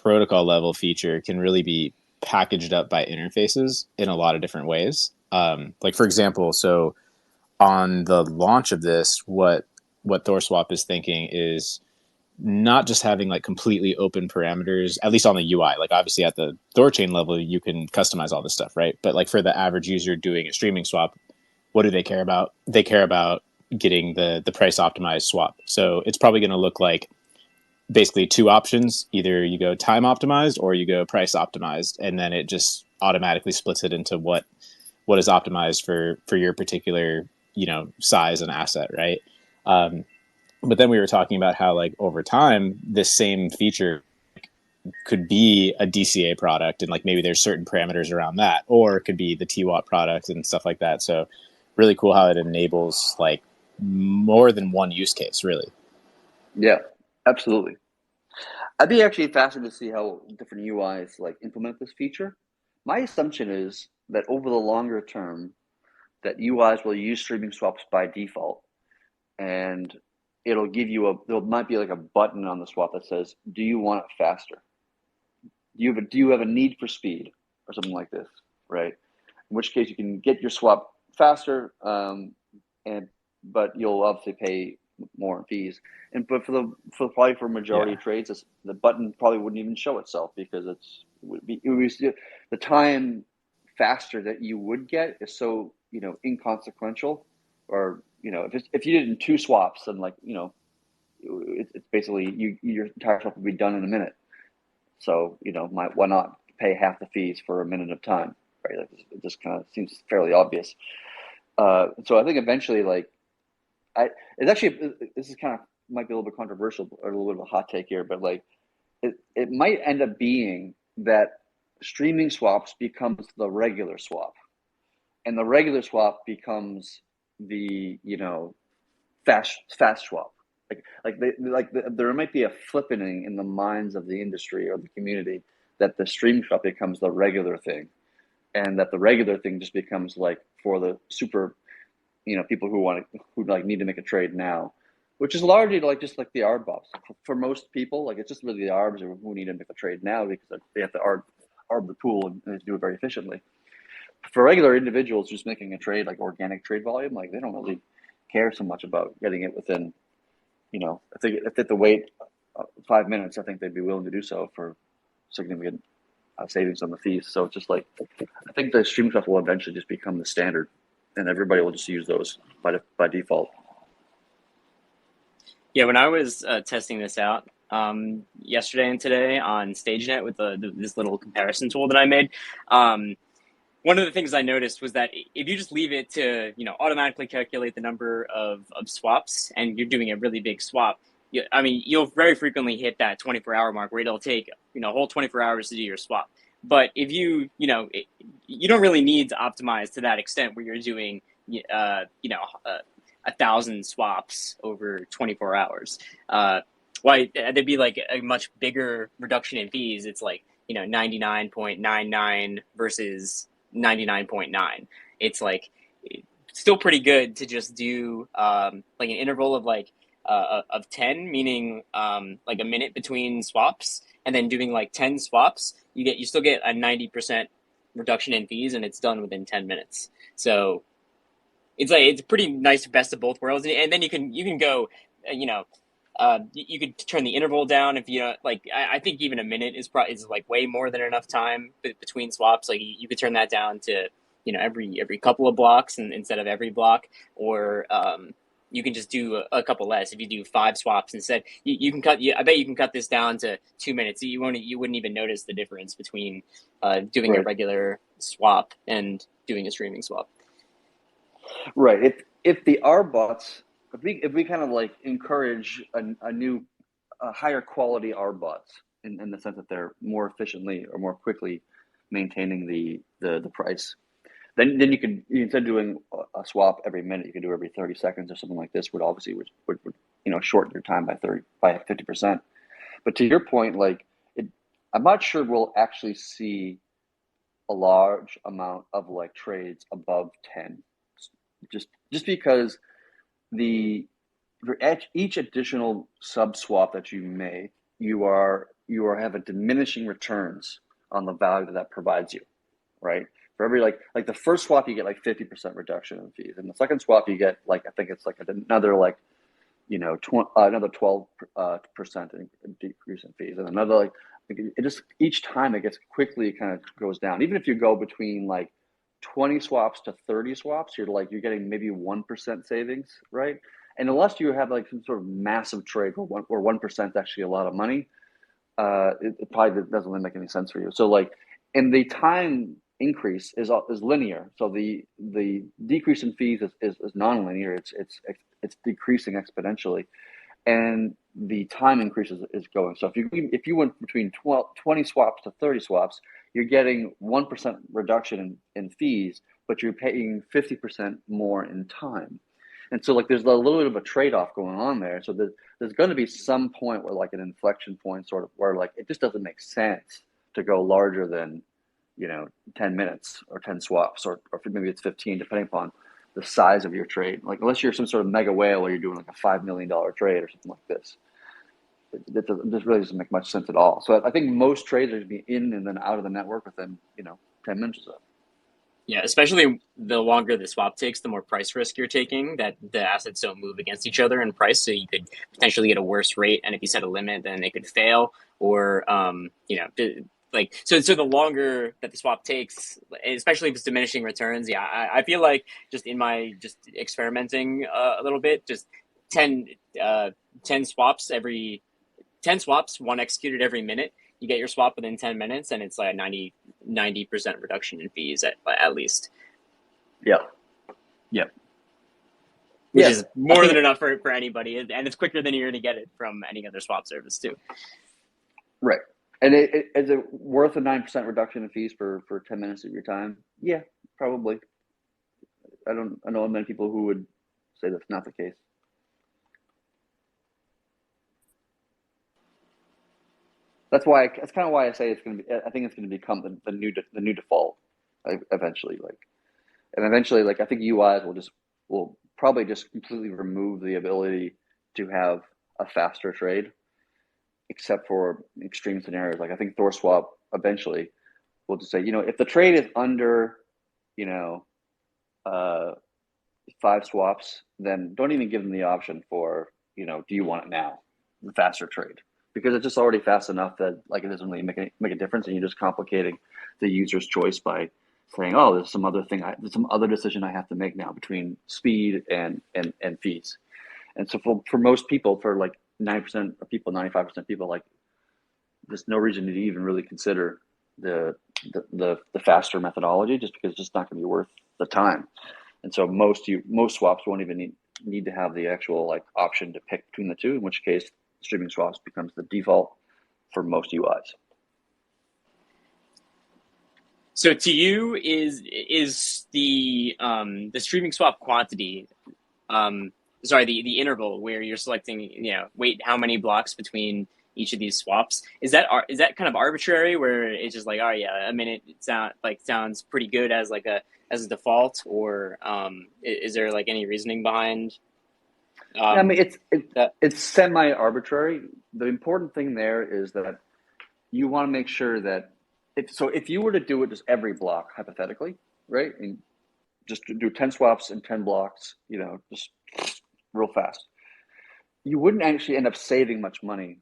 protocol level feature can really be packaged up by interfaces in a lot of different ways. For example, so on the launch of this, what THORSwap is thinking is not just having completely open parameters, at least on the UI. Obviously at the THORChain level, you can customize all this stuff, right? But for the average user doing a streaming swap, what do they care about? They care about getting the price optimized swap. So it's probably going to look like basically two options. Either you go time optimized or you go price optimized, and then it just automatically splits it into what is optimized for your particular size and asset, right? But then we were talking about how over time this same feature could be a DCA product, and maybe there's certain parameters around that, or it could be the TWAP product and stuff like that. So really cool how it enables more than one use case, really. Yeah, absolutely. I'd be actually fascinated to see how different UIs implement this feature. My assumption is that over the longer term, that UIs will use streaming swaps by default, and it'll give you there might be a button on the swap that says, "Do you want it faster? Do you have a need for speed?" or something like this, right? In which case you can get your swap faster, but you'll obviously pay more in fees. But probably for majority of trades, the button probably wouldn't even show itself, because it would be the time faster that you would get is so inconsequential, or if you did it in two swaps, then it's basically your entire swap would be done in a minute. So why not pay half the fees for a minute of time, right? It just kind of seems fairly obvious. So I think eventually, it's actually, this is kind of might be a little bit controversial or a little bit of a hot take here, but it might end up being that streaming swaps becomes the regular swap, and the regular swap becomes the fast swap. There might be a flippening in the minds of the industry or the community that the streaming swap becomes the regular thing, and that the regular thing just becomes for the super people who need to make a trade now, which is largely just the ARB bots. For most people, it's just really the ARBs who need to make a trade now, because they have to ARB the pool and do it very efficiently. For regular individuals just making a trade, organic trade volume, they don't really care so much about getting it within, if they have to wait 5 minutes, I think they'd be willing to do so for significant savings on the fees. So it's just I think the stream stuff will eventually just become the standard, and everybody will just use those by default. Yeah, when I was testing this out yesterday and today on StageNet with this little comparison tool that I made, one of the things I noticed was that if you just leave it to automatically calculate the number of swaps, and you're doing a really big swap, you'll very frequently hit that 24-hour mark where it'll take a whole 24 hours to do your swap. But if you don't really need to optimize to that extent where you're doing 1,000 swaps over 24 hours. Why there'd be a much bigger reduction in fees. It's 99.99 versus 99.9. It's still pretty good to just do an interval of 10, meaning a minute between swaps, and then doing 10 swaps, you still get a 90% reduction in fees, and it's done within 10 minutes. So it's a pretty nice best of both worlds, and then you can go you could turn the interval down if you like. I think even a minute is like way more than enough time between swaps. Like you could turn that down to every couple of blocks and instead of every block, or you can just do a couple less. If you do 5 swaps instead, you can cut. I bet you can cut this down to 2 minutes. You wouldn't even notice the difference between doing a Right. regular swap and doing a streaming swap. Right. If the R bots, if we kind of like encourage a higher quality R bots in the sense that they're more efficiently or more quickly maintaining the price, then you could, instead of doing a swap every minute, you could do every 30 seconds or something like this. Would obviously would shorten your time by 50%. But to your point, like I'm not sure we'll actually see a large amount of like trades above 10, just because the for each additional sub swap that you make, you are have a diminishing returns on the value that provides you, right? For every like the first swap you get like 50% reduction in fees, and the second swap you get like I think it's like another like another 12% decrease in fees, and another like it just each time it gets quickly kind of goes down. Even if you go between like 20 swaps to 30 swaps, you're getting maybe 1% savings, right? And unless you have like some sort of massive trade where 1% is actually a lot of money, it probably doesn't really make any sense for you. So like, and the time increase is linear. So the decrease in fees is non-linear. It's decreasing exponentially, and the time increase is going. So if you went between 20 swaps to 30 swaps, you're getting 1% reduction in fees, but you're paying 50% more in time. And so like there's a little bit of a trade-off going on there. So there's going to be some point where like an inflection point sort of where like it just doesn't make sense to go larger than 10 minutes or 10 swaps or maybe it's 15 depending upon the size of your trade. Like unless you're some sort of mega whale or you're doing like a $5 million trade or something like this. This really doesn't make much sense at all. So I think most trades are going to be in and then out of the network within 10 minutes or so. Yeah, especially the longer the swap takes, the more price risk you're taking, that the assets don't move against each other in price. So you could potentially get a worse rate. And if you set a limit, then it could fail. Or, so the longer that the swap takes, especially if it's diminishing returns, yeah, I feel like just in my just experimenting a little bit, just 10, 10 swaps 10 swaps, one executed every minute. You get your swap within 10 minutes, and it's like a 90% reduction in fees at least. Yeah. Yep. Which is more than enough for anybody, and it's quicker than you're going to get it from any other swap service too. Right. And is it worth a 9% reduction in fees for 10 minutes of your time? Yeah, probably. I know many people who would say that's not the case. That's kind of why I say it's going to be. I think it's going to become the new default eventually. I think UIs will probably just completely remove the ability to have a faster trade, except for extreme scenarios. Like I think THORSwap eventually will just say, if the trade is under, 5 swaps, then don't even give them the option for, do you want it now, the faster trade, because it's just already fast enough that like it doesn't really make a difference, and you're just complicating the user's choice by saying, oh, there's some other decision I have to make now between speed and fees. And so for most people, for like 90% of people, 95% of people, like there's no reason to even really consider the faster methodology, just because it's just not going to be worth the time. And so most swaps won't even need to have the actual like option to pick between the two, in which case streaming swaps becomes the default for most UIs. So to you, is the streaming swap quantity, the interval where you're selecting, wait how many blocks between each of these swaps, is that kind of arbitrary, where it's just like, oh yeah, a minute sounds pretty good as a default, or is there like any reasoning behind? I mean, it's semi-arbitrary. The important thing there is that you want to make sure that if you were to do it just every block hypothetically, right, and just do 10 swaps and 10 blocks, just real fast, you wouldn't actually end up saving much money,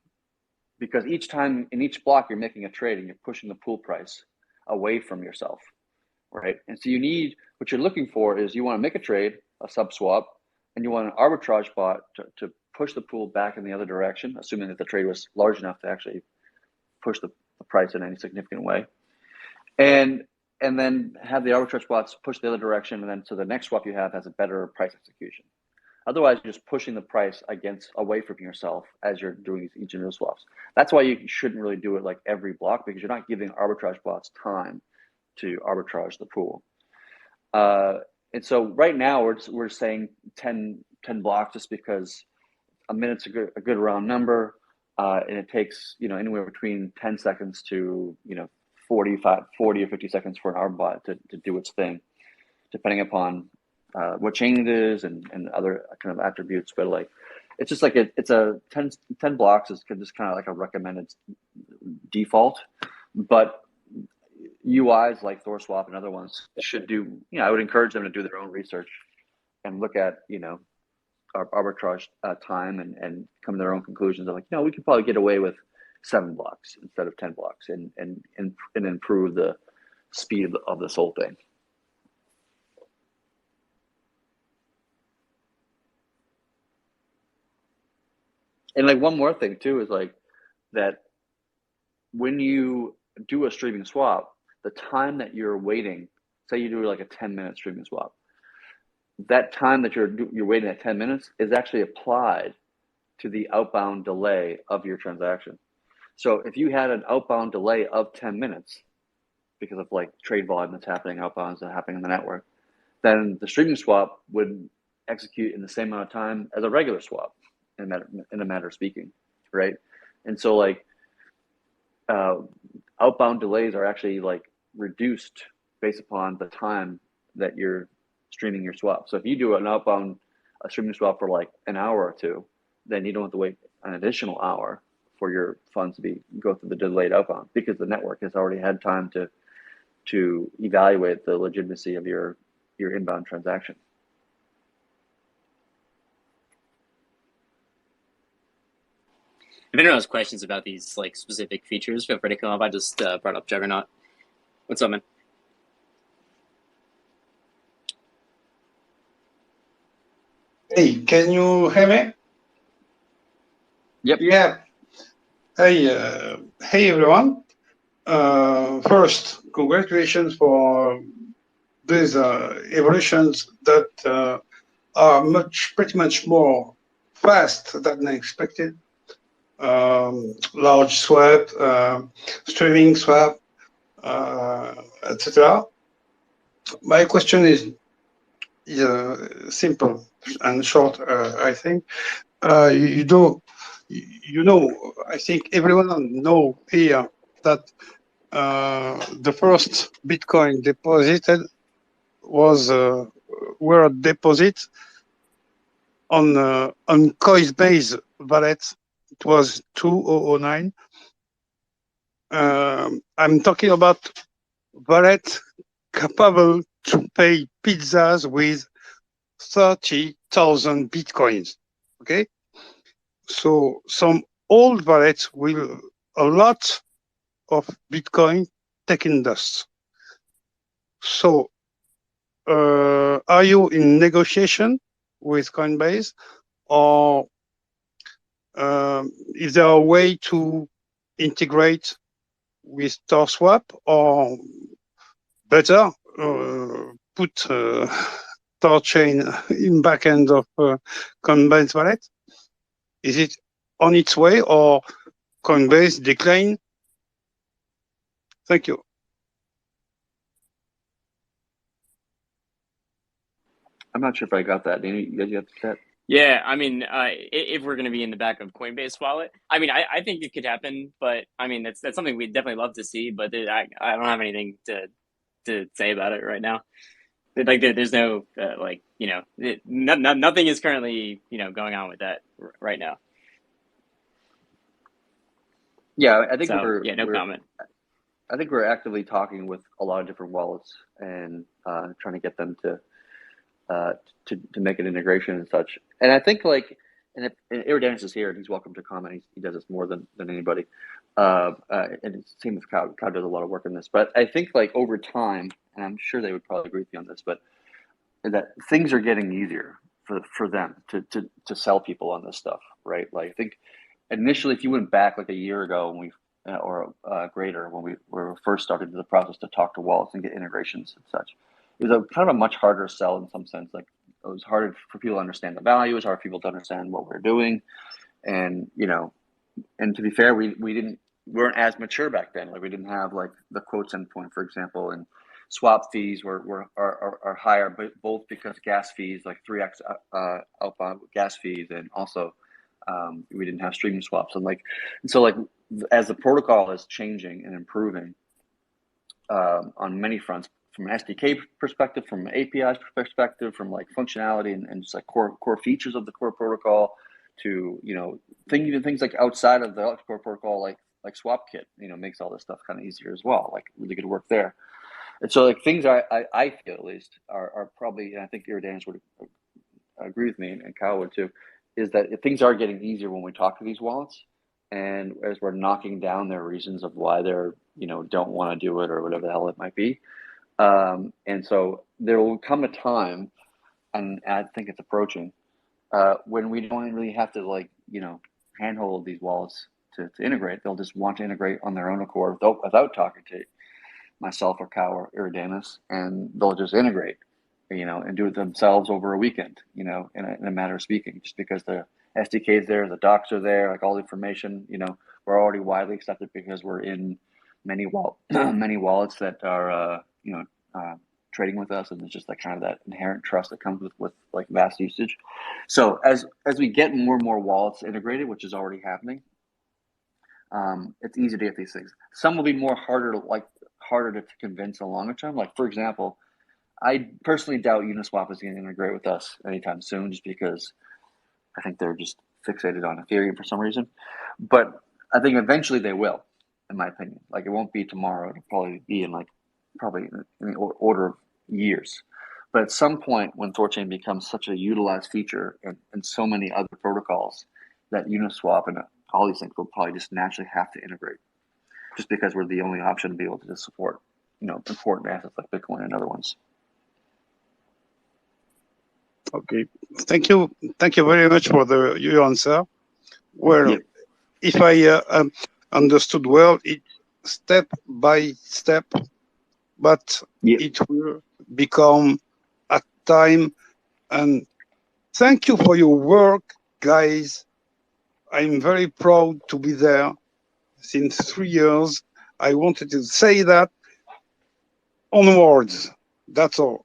because each time in each block you're making a trade and you're pushing the pool price away from yourself, right? And so what you're looking for is, you want to make a trade, a sub swap, and you want an arbitrage bot to push the pool back in the other direction, assuming that the trade was large enough to actually push the price in any significant way. And then have the arbitrage bots push the other direction, and then so the next swap you have has a better price execution. Otherwise, you're just pushing the price away from yourself as you're doing each of those swaps. That's why you shouldn't really do it like every block, because you're not giving arbitrage bots time to arbitrage the pool. And so right now we're saying 10 blocks, just because a minute's a good round number, and it takes anywhere between 10 seconds to 40 or 50 seconds for an arbit bot to do its thing, depending upon what chain it is and other kind of attributes. But like, it's just like it's a 10 blocks is just kind of like a recommended default. But UIs like THORSwap and other ones should do, I would encourage them to do their own research and look at, arbitrage time and come to their own conclusions of like, we could probably get away with 7 blocks instead of 10 blocks and improve the speed of this whole thing. And like one more thing too is like that when you do a streaming swap, the time that you're waiting, say you do like a 10-minute streaming swap, that time that you're waiting at 10 minutes is actually applied to the outbound delay of your transaction. So if you had an outbound delay of 10 minutes because of like trade volume that's happening outbounds that happening in the network, then the streaming swap would execute in the same amount of time as a regular swap, in a matter of speaking, right? And so like outbound delays are actually like reduced based upon the time that you're streaming your swap. So if you do a streaming swap for like an hour or two, then you don't have to wait an additional hour for your funds to go through the delayed outbound, because the network has already had time to evaluate the legitimacy of your inbound transaction. If anyone has questions about these like specific features, feel free to come up. I just brought up Juggernaut. What's up, man? Hey, can you hear me? Yep. Yeah. Hey, hey everyone. First, congratulations for these evolutions that are pretty much more fast than expected. Large swap, streaming swap, etc. My question is simple and short, I think. I think everyone know here that the first Bitcoin deposited were deposits on Coinbase wallet. It was 2009. I'm talking about wallet capable to pay pizzas with 30,000 Bitcoins. Okay. So some old wallets will a lot of Bitcoin taking dust. So are you in negotiation with Coinbase, or is there a way to integrate with THORSwap, or better put THORChain in backend of Coinbase wallet? Is it on its way, or Coinbase decline? Thank you. I'm not sure if I got that. Danny, you guys got that? Yeah, I mean, if we're going to be in the back of Coinbase wallet, I mean, I think it could happen, but I mean, that's something we'd definitely love to see, but I don't have anything to say about it right now. Like, there's no like, nothing is currently going on with that right now. Yeah, I think so no comment. I think we're actively talking with a lot of different wallets and trying to get them to make an integration and such. And I think like and Iridanis is here, and he's welcome to comment. He does this more than anybody. And it's same with Cow. Cow does a lot of work in this. But I think like over time, and I'm sure they would probably agree with you on this, but that things are getting easier for them to sell people on this stuff, right? Like I think initially, if you went back like a year ago when we or greater when we were first started the process to talk to wallets and get integrations and such, it was a kind of a much harder sell in some sense. Like it was harder for people to understand the value. It was hard for people to understand what we're doing, and and to be fair, we weren't as mature back then. Like we didn't have like the quotes endpoint, for example, and swap fees are higher, but both because gas fees like 3x outbound gas fees, and also we didn't have streaming swaps, and so like as the protocol is changing and improving on many fronts, from an SDK perspective, from an APIs perspective, from like functionality and just like core features of the core protocol, to things like outside of the core protocol, like SwapKit, makes all this stuff kind of easier as well. Like really good work there. And so like things I feel at least are probably, and I think Iridanis would agree with me, and Kyle would too, is that things are getting easier when we talk to these wallets, and as we're knocking down their reasons of why they're don't want to do it or whatever the hell it might be. And so there will come a time, and I think it's approaching, when we don't really have to handhold these wallets to integrate. They'll just want to integrate on their own accord without talking to myself or Kyle or Iridanis, and they'll just integrate, and do it themselves over a weekend, in a matter of speaking, just because the SDK is there, the docs are there, like all the information, we're already widely accepted because we're in many many wallets that are, trading with us, and it's just like kind of that inherent trust that comes with like vast usage. So as we get more and more wallets integrated, which is already happening, it's easy to get these things. Some will be harder to convince in the longer term. Like for example, I personally doubt Uniswap is going to integrate with us anytime soon, just because I think they're just fixated on Ethereum for some reason. But I think eventually they will, in my opinion. Like it won't be tomorrow. It'll probably be in the order of years. But at some point, when THORChain becomes such a utilized feature in so many other protocols, that Uniswap and all these things will probably just naturally have to integrate, just because we're the only option to be able to just support, important assets like Bitcoin and other ones. Okay, thank you very much for your answer. Well, Yeah. if I understood well, it's step by step, but Yeah. it will become a time. And thank you for your work, guys. I'm very proud to be there since 3 years. I wanted to say that. Onwards. That's all.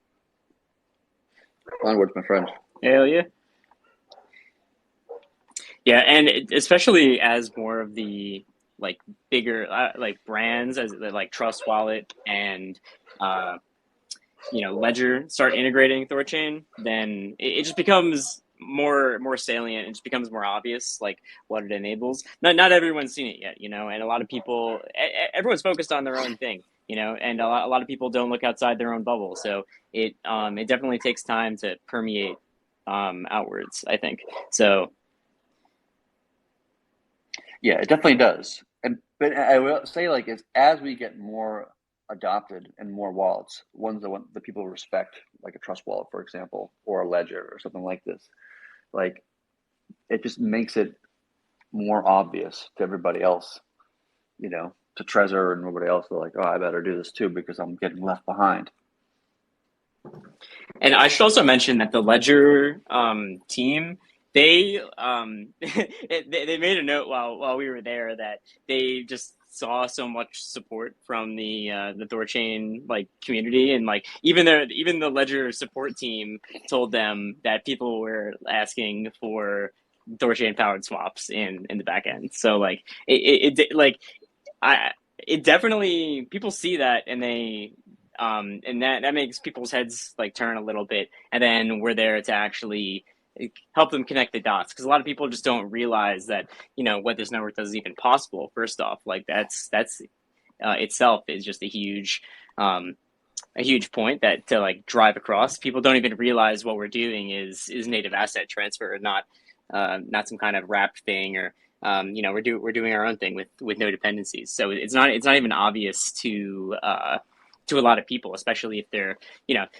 Onwards, my friend. Hell yeah. Yeah, and especially as more of the bigger brands as like Trust Wallet and Ledger start integrating THORChain, then it just becomes more salient. It just becomes more obvious what it enables. Not everyone's seen it yet, and a lot of people, everyone's focused on their own thing, and a lot of people don't look outside their own bubble. So it definitely takes time to permeate outwards, I think. So yeah, it definitely does. But I will say, as we get more adopted and more wallets, ones that people respect, like a Trust Wallet, for example, or a Ledger or something like this, it just makes it more obvious to everybody else, to Trezor and everybody else. They're like, oh, I better do this too because I'm getting left behind. And I should also mention that the Ledger team, they they made a note while we were there that they just saw so much support from the THORChain community, and even the Ledger support team told them that people were asking for THORChain powered swaps in the back end. So it definitely, people see that, and they and that makes people's heads turn a little bit, and then we're there to actually help them connect the dots, because a lot of people just don't realize that what this network does is even possible. First off, that's itself is just a huge point that to drive across. People don't even realize what we're doing is native asset transfer, not not some kind of wrapped thing, or we're doing our own thing with no dependencies. So it's not even obvious to a lot of people, especially if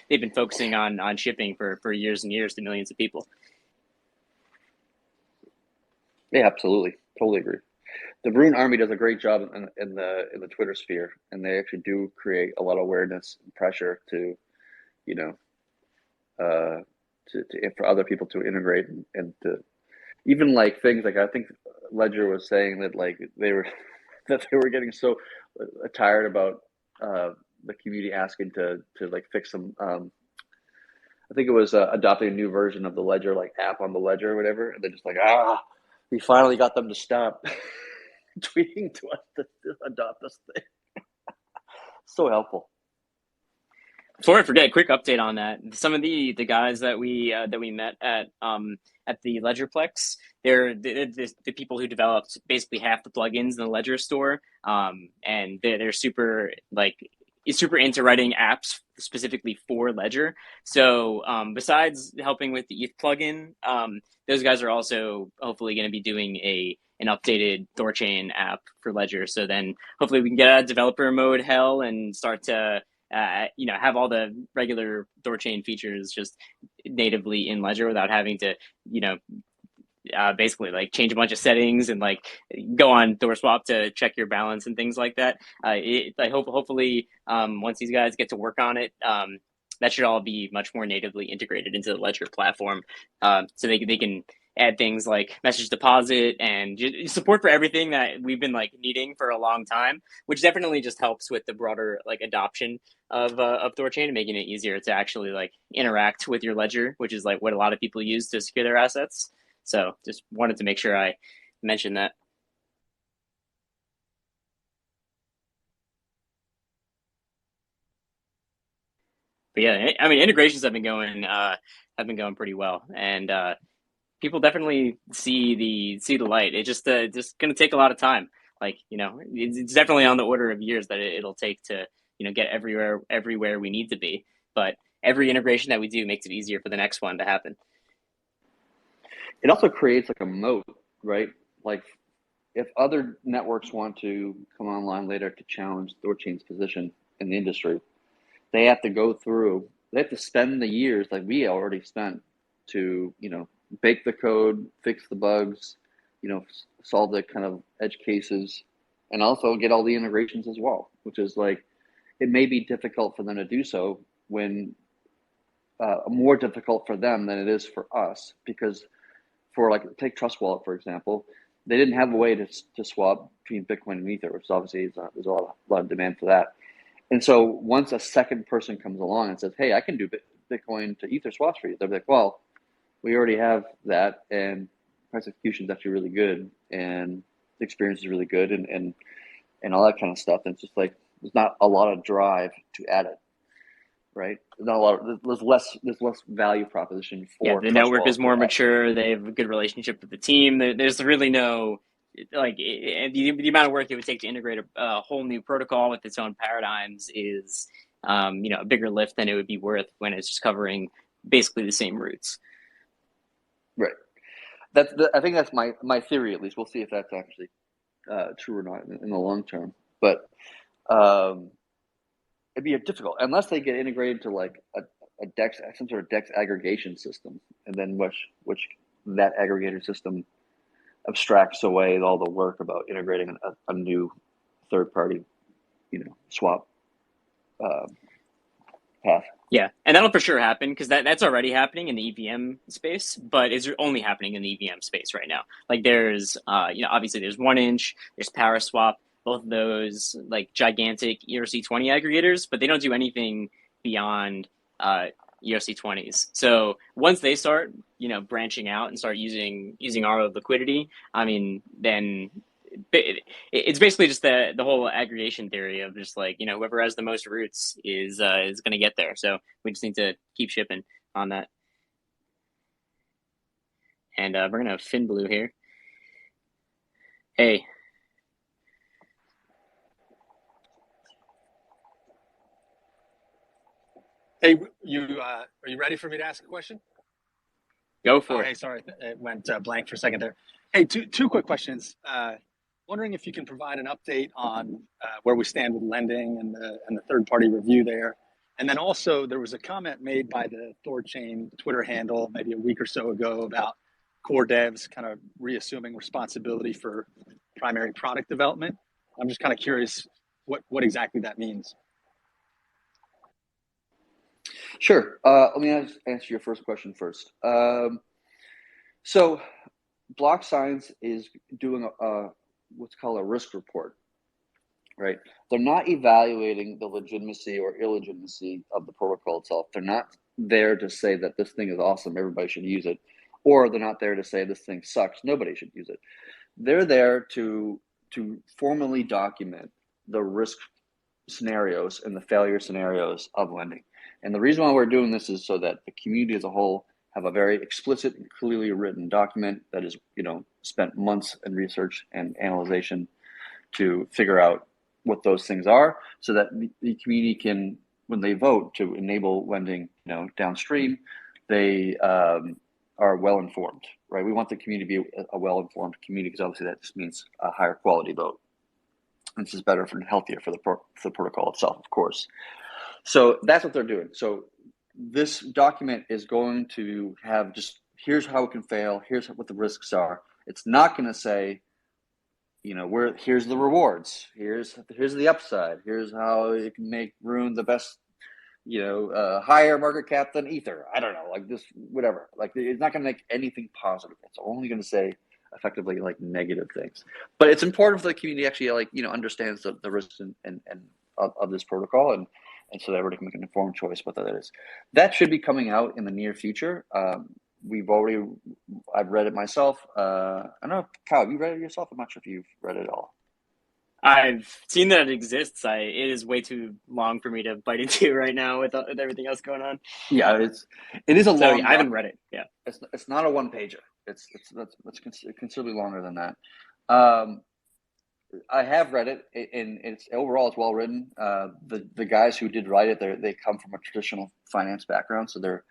they've been focusing on shipping for years and years to millions of people. Yeah, absolutely, totally agree. The Rune Army does a great job in the Twitter sphere, and they actually do create a lot of awareness and pressure to, you know, for other people to integrate and to even like things like I think Ledger was saying that like they were that they were getting so tired about the community asking to like fix some. I think it was adopting a new version of the Ledger like app on the Ledger or whatever, and they're just like we finally got them to stop tweeting to us to adopt this thing. So helpful. Before I forget, quick update on that. Some of the guys that we met at the Ledgerplex, they're the people who developed basically half the plugins in the Ledger store, and they're super into writing apps specifically for Ledger. So besides helping with the ETH plugin, those guys are also hopefully going to be doing an updated THORChain app for Ledger. So then hopefully we can get out of developer mode hell and start to have all the regular THORChain features just natively in Ledger without having to, basically like change a bunch of settings and like go on THORSwap to check your balance and things like that. Hopefully once these guys get to work on it, that should all be much more natively integrated into the Ledger platform, so they can add things like message deposit and support for everything that we've been like needing for a long time, which definitely just helps with the broader like adoption of THORChain and making it easier to actually like interact with your Ledger, which is like what a lot of people use to secure their assets. So just wanted to make sure I mentioned that. But yeah, I mean integrations have been going pretty well, and people definitely see the light. It just going to take a lot of time. Like it's definitely on the order of years that it'll take to get everywhere we need to be. But every integration that we do makes it easier for the next one to happen. It also creates like a moat, right? Like if other networks want to come online later to challenge THORChain's position in the industry, they have to spend the years like we already spent to, bake the code, fix the bugs, solve the kind of edge cases, and also get all the integrations as well, which is like, it may be difficult for them to do so when more difficult for them than it is for us, because for like take Trust Wallet for example, they didn't have a way to swap between Bitcoin and Ether, which obviously there's a lot of demand for that. And so once a second person comes along and says, "Hey, I can do Bitcoin to Ether swaps for you," they're like, "Well, we already have that, and price execution is actually really good, and the experience is really good, and all that kind of stuff." And it's just like there's not a lot of drive to add it. Right? Not a lot. There's less value proposition for. Yeah, the network is more mature. They have a good relationship with the team. There's really no like the amount of work it would take to integrate a whole new protocol with its own paradigms is a bigger lift than it would be worth when it's just covering basically the same roots. Right. I think that's my theory, at least. We'll see if that's actually true or not in the long term. But it'd be difficult unless they get integrated to like a DEX, some sort of DEX aggregation system, and then which that aggregator system abstracts away all the work about integrating a new third party, swap path. Yeah, and that'll for sure happen because that's already happening in the EVM space, but it's only happening in the EVM space right now. Like there's, obviously there's 1inch, there's Paraswap, both of those like gigantic ERC20 aggregators, but they don't do anything beyond ERC20s. So once they start, branching out and start using our liquidity, I mean, then it's basically just the whole aggregation theory of just like whoever has the most roots is going to get there. So we just need to keep shipping on that. And we're gonna have Finn Blue here. Hey. Hey, are you ready for me to ask a question? Go for Hey, it. sorry, it went blank for a second there. Hey, two quick questions. Wondering if you can provide an update on where we stand with lending and the third party review there. And then also there was a comment made by the THORChain Twitter handle maybe a week or so ago about core devs kind of reassuming responsibility for primary product development. I'm just kind of curious what exactly that means. Sure. Let me answer your first question first. So Block Science is doing what's called a risk report, right? They're not evaluating the legitimacy or illegitimacy of the protocol itself. They're not there to say that this thing is awesome, everybody should use it, or they're not there to say this thing sucks, nobody should use it. They're there to formally document the risk scenarios and the failure scenarios of lending. And the reason why we're doing this is so that the community as a whole have a very explicit and clearly written document that is, spent months in research and analyzation to figure out what those things are, so that the community can, when they vote to enable lending, downstream, they are well informed, right? We want the community to be a well informed community, because obviously that just means a higher quality vote. This is better and healthier for the protocol itself, of course. So that's what they're doing. So this document is going to have just, here's how it can fail, here's what the risks are. It's not going to say, here's the rewards, here's the upside, here's how it can ruin the best, higher market cap than Ether. I don't know, like this, whatever. Like, it's not going to make anything positive. It's only going to say effectively like negative things. But it's important for the community actually understands the risks and of this protocol, and so that everybody can make an informed choice what that is. That should be coming out in the near future. I've read it myself. I don't know, Kyle, have you read it yourself? I'm not sure if you've read it all. I've seen that it exists. It is way too long for me to bite into right now with everything else going on. Yeah, it is a long. I haven't read it. Yeah, it's not a one pager. It's considerably longer than that. I have read it, and it's overall it's well written. The guys who did write it, they come from a traditional finance background, so they're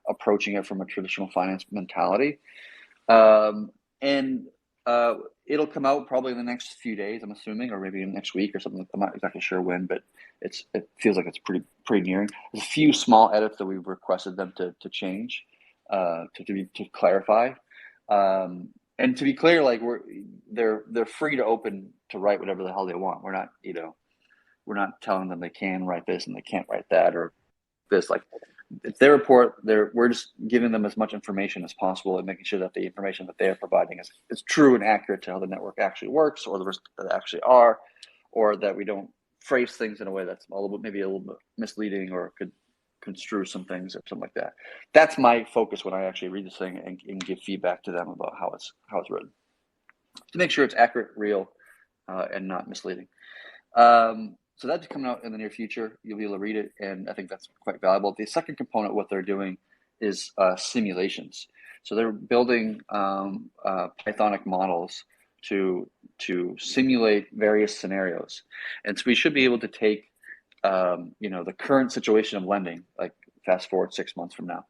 approaching it from a traditional finance mentality. It'll come out probably in the next few days, I'm assuming, or maybe next week or something. I'm not exactly sure when, but it feels like it's pretty nearing. There's a few small edits that we've requested them to change, to clarify. And to be clear, like they're free to open to write whatever the hell they want. We're not telling them they can write this and they can't write that or this. Like, it's their report. We're just giving them as much information as possible and making sure that the information that they're providing is true and accurate to how the network actually works, or the risks that actually are, or that we don't phrase things in a way that's maybe a little bit misleading or could construe some things or something like that. That's my focus when I actually read this thing and give feedback to them about how it's written, to make sure it's accurate, real, and not misleading. So that's coming out in the near future. You'll be able to read it, and I think that's quite valuable. The second component, what they're doing, is simulations. So they're building Pythonic models to simulate various scenarios, and so we should be able to take the current situation of lending, like fast forward 6 months from now,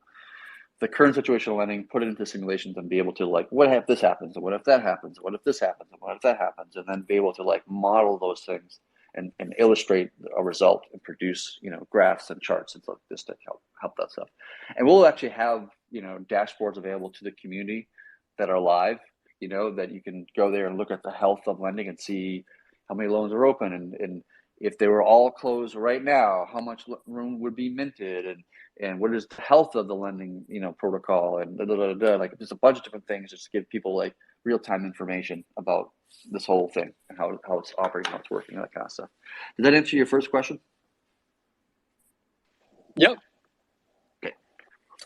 the current situation of lending, put it into simulations and be able to, like, what if this happens, and what if that happens, and what if this happens, and what if that happens, and then be able to like model those things and illustrate a result and produce graphs and charts and stuff like this to help that stuff. And we'll actually have dashboards available to the community that are live, that you can go there and look at the health of lending and see how many loans are open, and if they were all closed right now, how much room would be minted, and what is the health of the lending protocol, and like there's a bunch of different things just to give people like real-time information about this whole thing and how it's operating, how it's working, that kind of stuff. Did that answer your first question? Yep. Okay.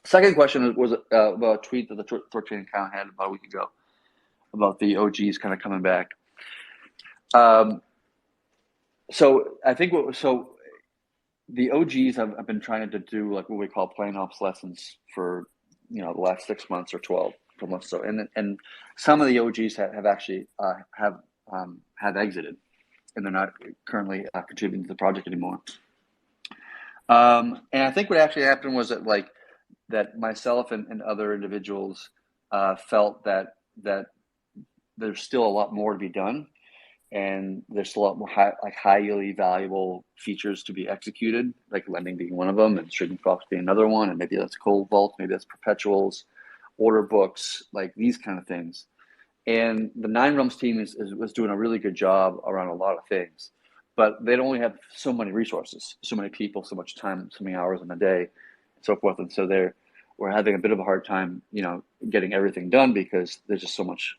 Second question was about a tweet that the THORChain account had about a week ago about the OGs kind of coming back. So I think the OGs have been trying to do like what we call plain obsolescence for the last 6 months or 12 months or so, and some of the OGs have actually have exited, and they're not currently contributing to the project anymore. And I think what actually happened was that, like, that myself and other individuals felt that there's still a lot more to be done, and there's a lot more highly valuable features to be executed, like lending being one of them, and streaming props being another one, and maybe that's cold vault, maybe that's perpetuals, order books, like these kind of things. And the Nine Realms team was doing a really good job around a lot of things, but they'd only have so many resources, so many people, so much time, so many hours in a day, and so forth. And so we're having a bit of a hard time, getting everything done because there's just so much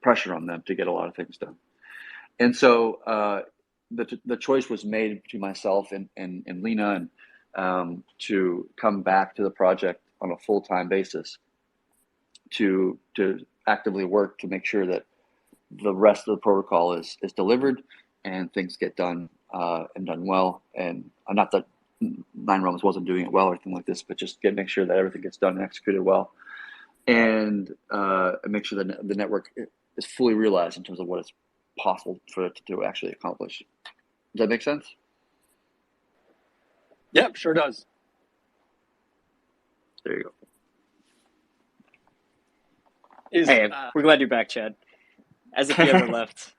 pressure on them to get a lot of things done. And so the choice was made between myself and Lena to come back to the project on a full-time basis to actively work to make sure that the rest of the protocol is delivered and things get done and done well. And not that Nine Realms wasn't doing it well or anything like this, but just make sure that everything gets done and executed well, and make sure that the network is fully realized in terms of what it's possible for it to actually accomplish. Does that make sense? Yep, sure does. There you go. Hey, we're glad you're back, Chad. As if you ever left.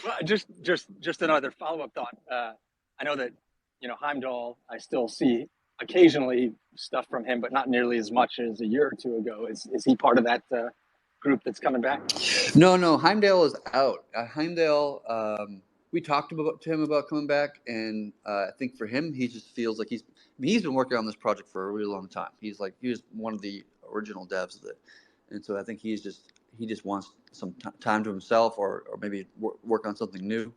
Well, just another follow-up thought. I know that Heimdall, I still see occasionally stuff from him, but not nearly as much as a year or two ago. Is he part of that group that's coming back? No, Heimdall is out. Heimdall, we talked to him about coming back, and I think for him, he just feels like he's been working on this project for a really long time. He was one of the original devs of it, and so I think he just wants some time to himself, or maybe work on something new.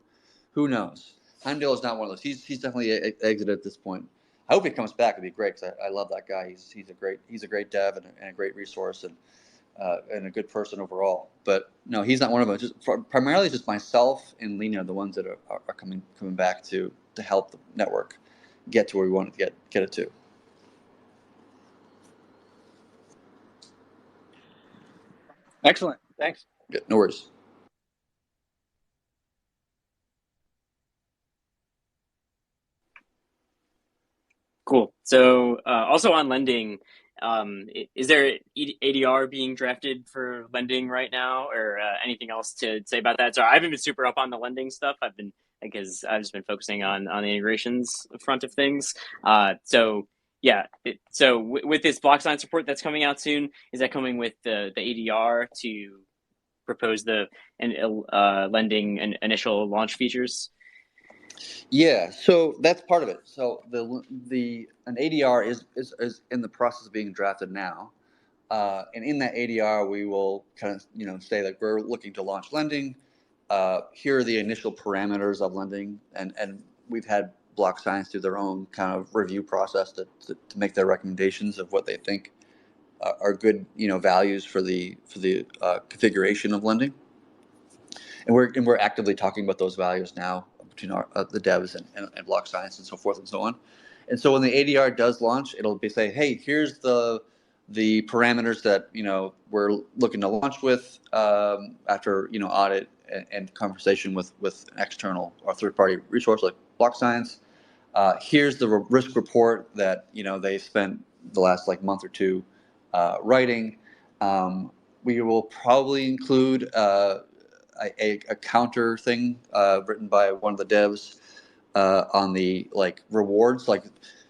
Who knows? Heimdall is not one of those. He's definitely exited at this point. I hope he comes back. It'd be great because I love that guy. He's a great dev and a great resource, and a good person overall. But no, he's not one of them. Just primarily just myself and Lena are the ones that are coming back to help the network get to where we want to get it to. Excellent. Thanks. Yeah, no worries. Cool. So also on lending, is there ADR being drafted for lending right now, or anything else to say about that? So I haven't been super up on the lending stuff. Because I've just been focusing on the integrations front of things. So yeah. With this block sign support that's coming out soon, is that coming with the ADR to propose the lending and initial launch features? Yeah, so that's part of it. So an ADR is in the process of being drafted now, and in that ADR we will kind of say that we're looking to launch lending. Here are the initial parameters of lending, and we've had Block Science do their own kind of review process to make their recommendations of what they think are good values for the configuration of lending, and we're actively talking about those values now between the devs and Block Science and so forth and so on. And so when the ADR does launch, it'll be say, hey, here's the parameters that we're looking to launch with after audit and conversation with an external or third-party resource like Block Science. Here's the risk report that they spent the last month or two writing. We will probably include a counter thing written by one of the devs on the rewards.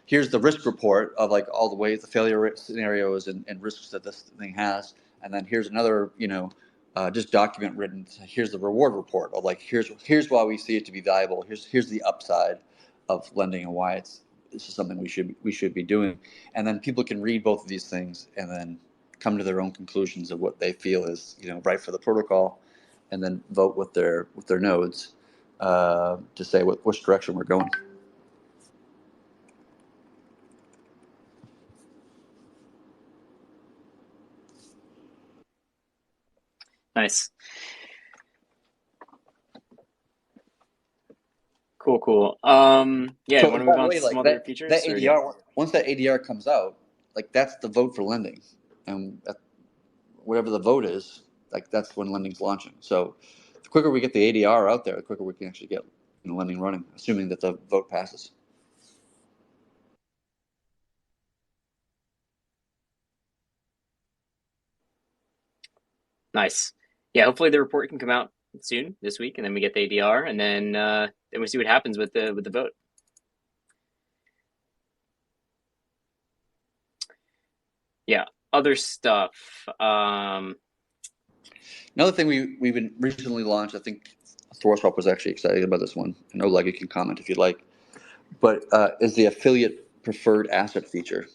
Here's the risk report of all the ways the failure scenarios and risks that this thing has, and then here's another just document written. Here's the reward report of here's why we see it to be valuable. Here's the upside of lending and why this is something we should be doing. And then people can read both of these things and then come to their own conclusions of what they feel is right for the protocol, and then vote with their nodes to say which direction we're going. Nice. Cool. Yeah, So want to by move the on way, to some other features? that ADR, once that ADR comes out, that's the vote for lending, and whatever the vote is, that's when lending's launching. So the quicker we get the ADR out there, the quicker we can actually get, lending running, assuming that the vote passes. Nice. Yeah, hopefully the report can come out soon this week, and then we get the ADR, and then we see what happens with the vote. Yeah, other stuff. Another thing we've been recently launched, I think THORSwap was actually excited about this one. I know, like, you can comment if you'd like, but is the affiliate preferred asset feature,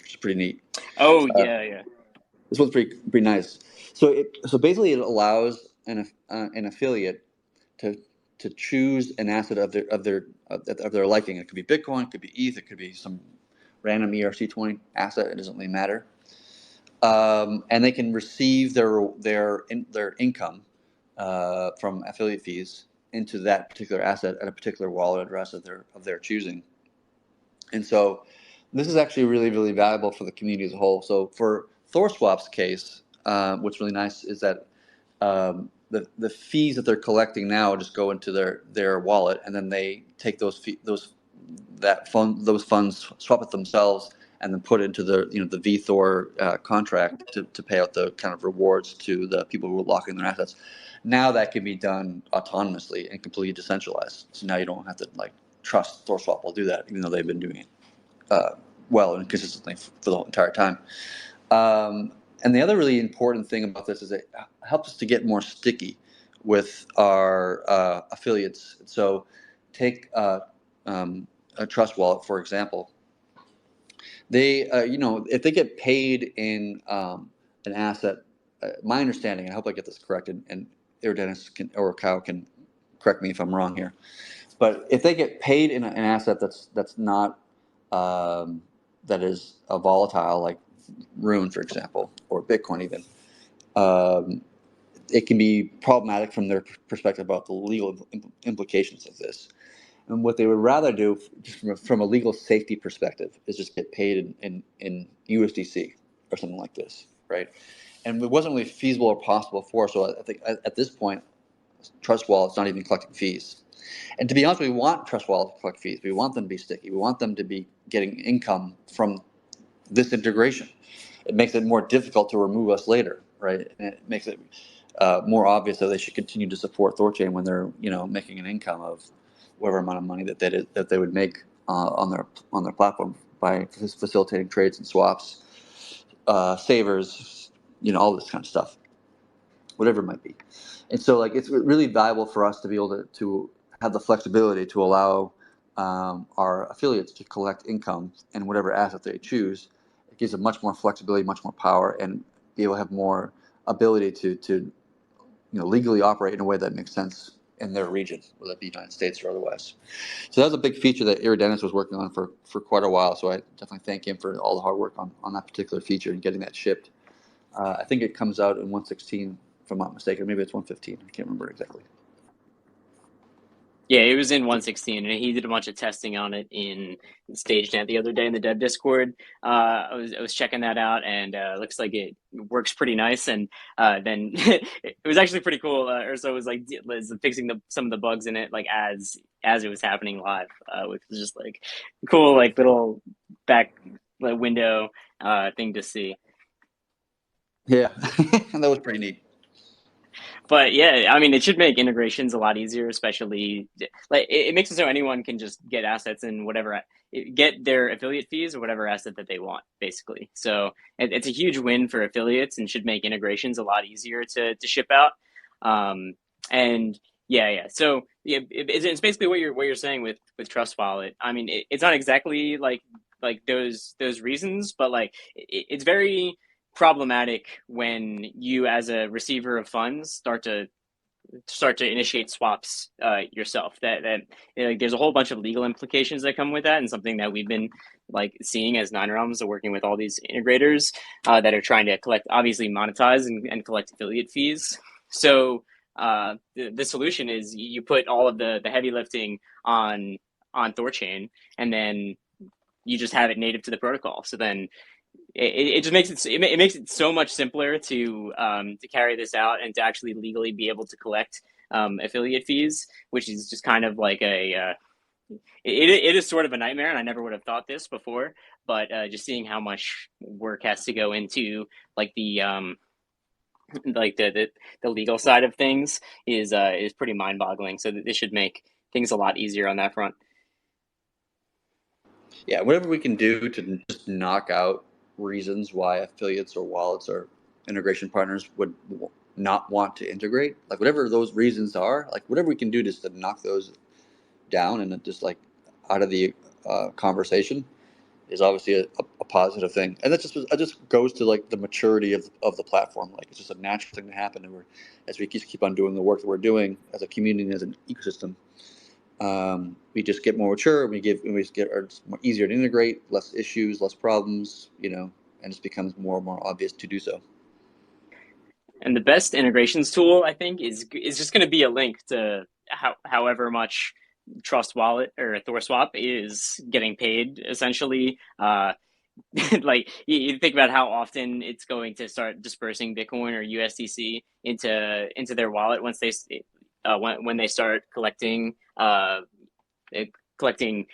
which is pretty neat. Oh Uh, yeah, yeah. this one's pretty nice. So basically, it allows an affiliate to choose an asset of their liking. It could be Bitcoin, it could be ETH, it could be some random ERC20 asset. It doesn't really matter. And they can receive their income from affiliate fees into that particular asset at a particular wallet address of their choosing. And so this is actually really, really valuable for the community as a whole. So for THORSwap's case, what's really nice is that the fees that they're collecting now just go into their wallet, and then they take those funds, swap it themselves, and then put it into the VTHOR contract to pay out the kind of rewards to the people who are locking their assets. Now that can be done autonomously and completely decentralized. So now you don't have to trust THORSwap will do that, even though they've been doing it well and consistently for the whole entire time. And the other really important thing about this is it helps us to get more sticky with our affiliates. So take a trust wallet, for example. They, if they get paid in an asset, my understanding, I hope I get this correct, and Dennis or Kyle can correct me if I'm wrong here. But if they get paid in an asset that's not that is a volatile, like Rune, for example, or Bitcoin even, it can be problematic from their perspective about the legal implications of this. And what they would rather do, just from a legal safety perspective, is just get paid in USDC or something like this, right? And it wasn't really feasible or possible for us. So I think at this point, Trust Wallet's not even collecting fees. And to be honest, we want Trust Wallet to collect fees. We want them to be sticky. We want them to be getting income from this integration. It makes it more difficult to remove us later, right? And it makes it more obvious that they should continue to support THORChain when they're making an income of whatever amount of money that they would make on their platform by facilitating trades and swaps, savers, all this kind of stuff, whatever it might be. And so it's really valuable for us to be able to have the flexibility to allow our affiliates to collect income in whatever asset they choose. It gives them much more flexibility, much more power, and be able to have more ability to legally operate in a way that makes sense in their region, whether it be United States or otherwise. So that was a big feature that Dennis was working on for quite a while. So I definitely thank him for all the hard work on that particular feature and getting that shipped. I think it comes out in 1.16, if I'm not mistaken. Maybe it's 1.15. I can't remember exactly. Yeah, it was in 1.16, and he did a bunch of testing on it in StageNet the other day in the dev Discord. I was checking that out, and looks like it works pretty nice. And then it was actually pretty cool. Urso was fixing some of the bugs in it, as it was happening live, which was just cool, little back window thing to see. Yeah, that was pretty neat. But yeah, I mean, it should make integrations a lot easier, especially it makes it so anyone can just get assets in whatever, get their affiliate fees or whatever asset that they want, basically. So it's a huge win for affiliates and should make integrations a lot easier to ship out. And yeah. So yeah, it's basically what you're saying with Trust Wallet. I mean, it's not exactly like those reasons, but it's very problematic when you, as a receiver of funds, start to initiate swaps yourself. That there's a whole bunch of legal implications that come with that, and something that we've been seeing as Nine Realms, working with all these integrators that are trying to obviously monetize and collect affiliate fees. So the solution is you put all of the heavy lifting on THORChain, and then you just have it native to the protocol. So then it just makes it makes it so much simpler to carry this out and to actually legally be able to collect affiliate fees, which is just kind of like it is sort of a nightmare, and I never would have thought this before. But just seeing how much work has to go into the like the legal side of things is pretty mind-boggling. So this should make things a lot easier on that front. Yeah, whatever we can do to just knock out reasons why affiliates or wallets or integration partners would not want to integrate, like whatever those reasons are, like whatever we can do just to knock those down and just like out of the conversation is obviously a positive thing. And that just goes to like the maturity of the platform. Like it's just a natural thing to happen, and as we keep on doing the work that we're doing as a community and as an ecosystem, we just get more mature. We just get it's more easier to integrate, less issues, less problems, and it just becomes more and more obvious to do so. And the best integrations tool, I think, is just going to be a link to however much Trust Wallet or THORSwap is getting paid, essentially. Like you think about how often it's going to start dispersing Bitcoin or USDC into their wallet once they when they start collecting collecting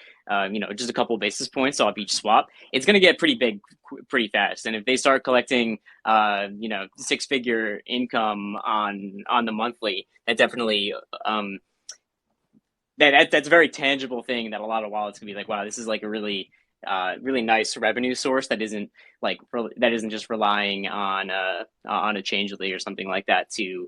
just a couple basis points off each swap. It's going to get pretty big pretty fast. And if they start collecting 6-figure income on the monthly, that definitely that's a very tangible thing that a lot of wallets can be like, wow, this is like a really nice revenue source that isn't just relying on a Changelly or something like that to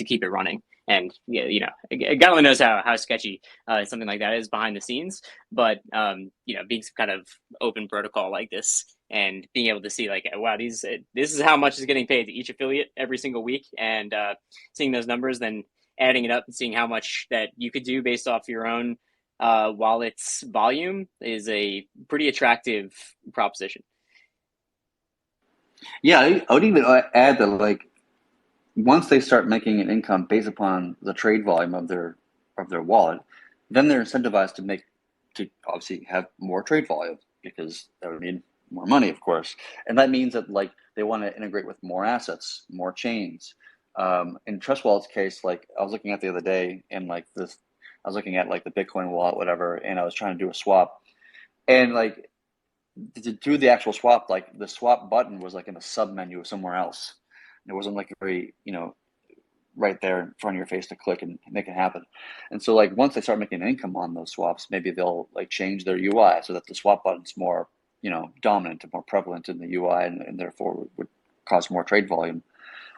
keep it running. And yeah, God only knows how sketchy something like that is behind the scenes. But being some kind of open protocol like this and being able to see like, wow, this is how much is getting paid to each affiliate every single week, and seeing those numbers, then adding it up and seeing how much that you could do based off your own wallet's volume is a pretty attractive proposition. Yeah, I would even add that like once they start making an income based upon the trade volume of their wallet, then they're incentivized to obviously have more trade volume because that would mean more money, of course, and that means that like they want to integrate with more assets, more chains. In Trust Wallet's case, like I was looking at the other day, and like this, I was looking at like the Bitcoin wallet, whatever, and I was trying to do a swap, and like to do the actual swap, like the swap button was like in a sub menu somewhere else. It wasn't like very, right there in front of your face to click and make it happen. And so like once they start making income on those swaps, maybe they'll like change their UI so that the swap button's more, dominant and more prevalent in the UI, and therefore would cause more trade volume,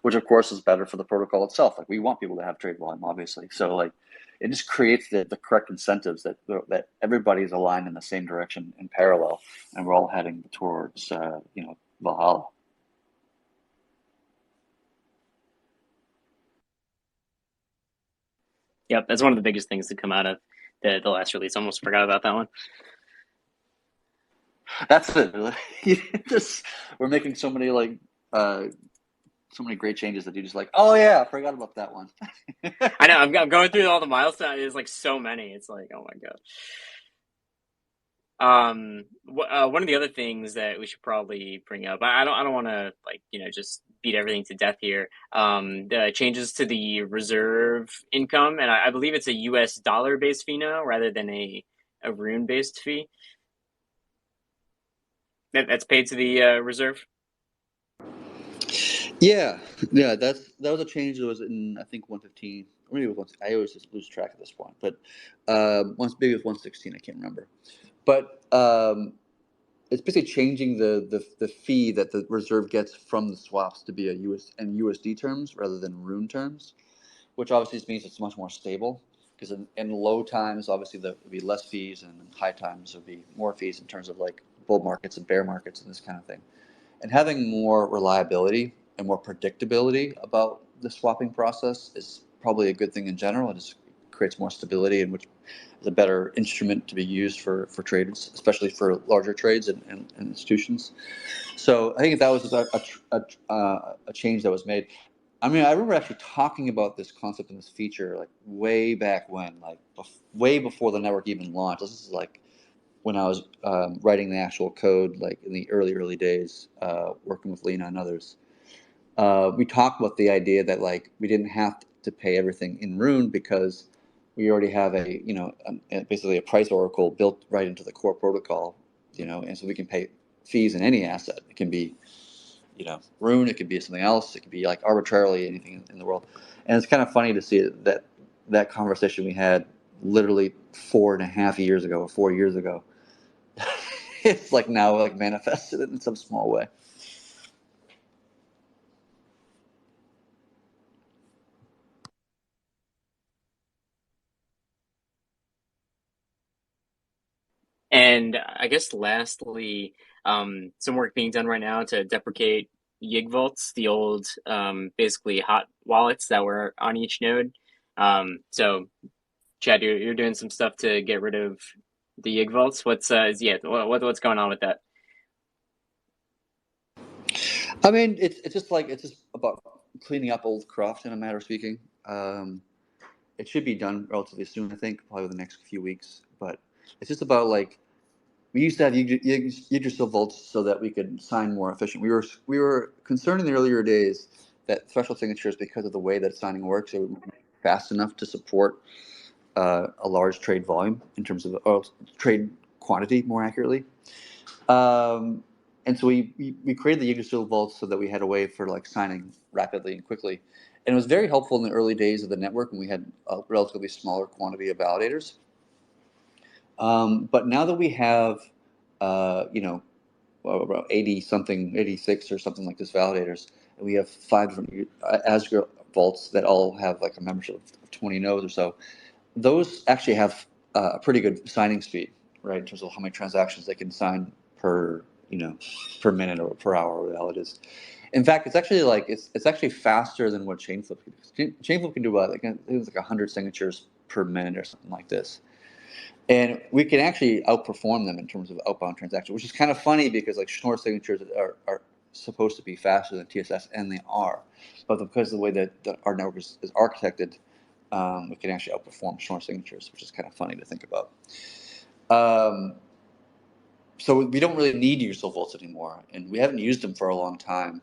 which of course is better for the protocol itself. Like we want people to have trade volume, obviously. So like it just creates the correct incentives that everybody's aligned in the same direction in parallel, and we're all heading towards Valhalla. Yep, that's one of the biggest things to come out of the last release. Almost forgot about that one. That's it. Just we're making so many so many great changes that you just like, oh yeah, I forgot about that one. I know. I'm going through all the milestones. There's like so many. It's like, oh my god. One of the other things that we should probably bring up, I don't want to just beat everything to death here. The changes to the reserve income, and I believe it's a U.S. dollar based fee now rather than a rune based fee that's paid to the reserve. Yeah, that was a change that was in I think 115. Or maybe it was I always just lose track at this point, but once maybe it was 116. I can't remember, but it's basically changing the fee that the reserve gets from the swaps to be a USD terms rather than rune terms, which obviously means it's much more stable. Because in low times, obviously there would be less fees, and in high times there would be more fees in terms of like bull markets and bear markets and this kind of thing. And having more reliability and more predictability about the swapping process is probably a good thing in general. It just creates more stability, and which is a better instrument to be used for traders, especially for larger trades and institutions. So I think that was a change that was made. I mean, I remember actually talking about this concept and this feature like way back when, like way before the network even launched. This is like when I was writing the actual code, like in the early days, working with Lena and others. We talked about the idea that like we didn't have to pay everything in Rune because we already have basically a price oracle built right into the core protocol, and so we can pay fees in any asset. It can be Rune, it could be something else, it could be like arbitrarily anything in the world. And it's kind of funny to see that conversation we had literally 4.5 years ago or 4 years ago. It's like now like manifested in some small way. And I guess lastly, some work being done right now to deprecate Yig vaults, the old basically hot wallets that were on each node. So Chad, you're doing some stuff to get rid of the Yig vaults. What's going on with that? I mean, it's just about cleaning up old cruft in a matter of speaking. It should be done relatively soon, I think, probably within the next few weeks. But it's just about like we used to have Yggdrasil vaults so that we could sign more efficient. We were concerned in the earlier days that threshold signatures, because of the way that signing works, it would be fast enough to support a large trade volume in terms of trade quantity, more accurately. Um, and so we created the Yggdrasil vaults so that we had a way for like signing rapidly and quickly. And it was very helpful in the early days of the network when we had a relatively smaller quantity of validators. But now that we have, about 80 something, 86 or something like this validators, and we have 5 different Asgore vaults that all have like a membership of 20 nodes or so, those actually have a pretty good signing speed, right? In terms of how many transactions they can sign per, per minute or per hour, or whatever it is. In fact, it's actually it's actually faster than what Chainflip can do. Chainflip can do about like 100 signatures per minute or something like this. And we can actually outperform them in terms of outbound transactions, which is kind of funny because like Schnorr signatures are supposed to be faster than TSS, and they are. But because of the way that our network is architected, we can actually outperform Schnorr signatures, which is kind of funny to think about. So we don't really need Yggdrasil vaults anymore, and we haven't used them for a long time.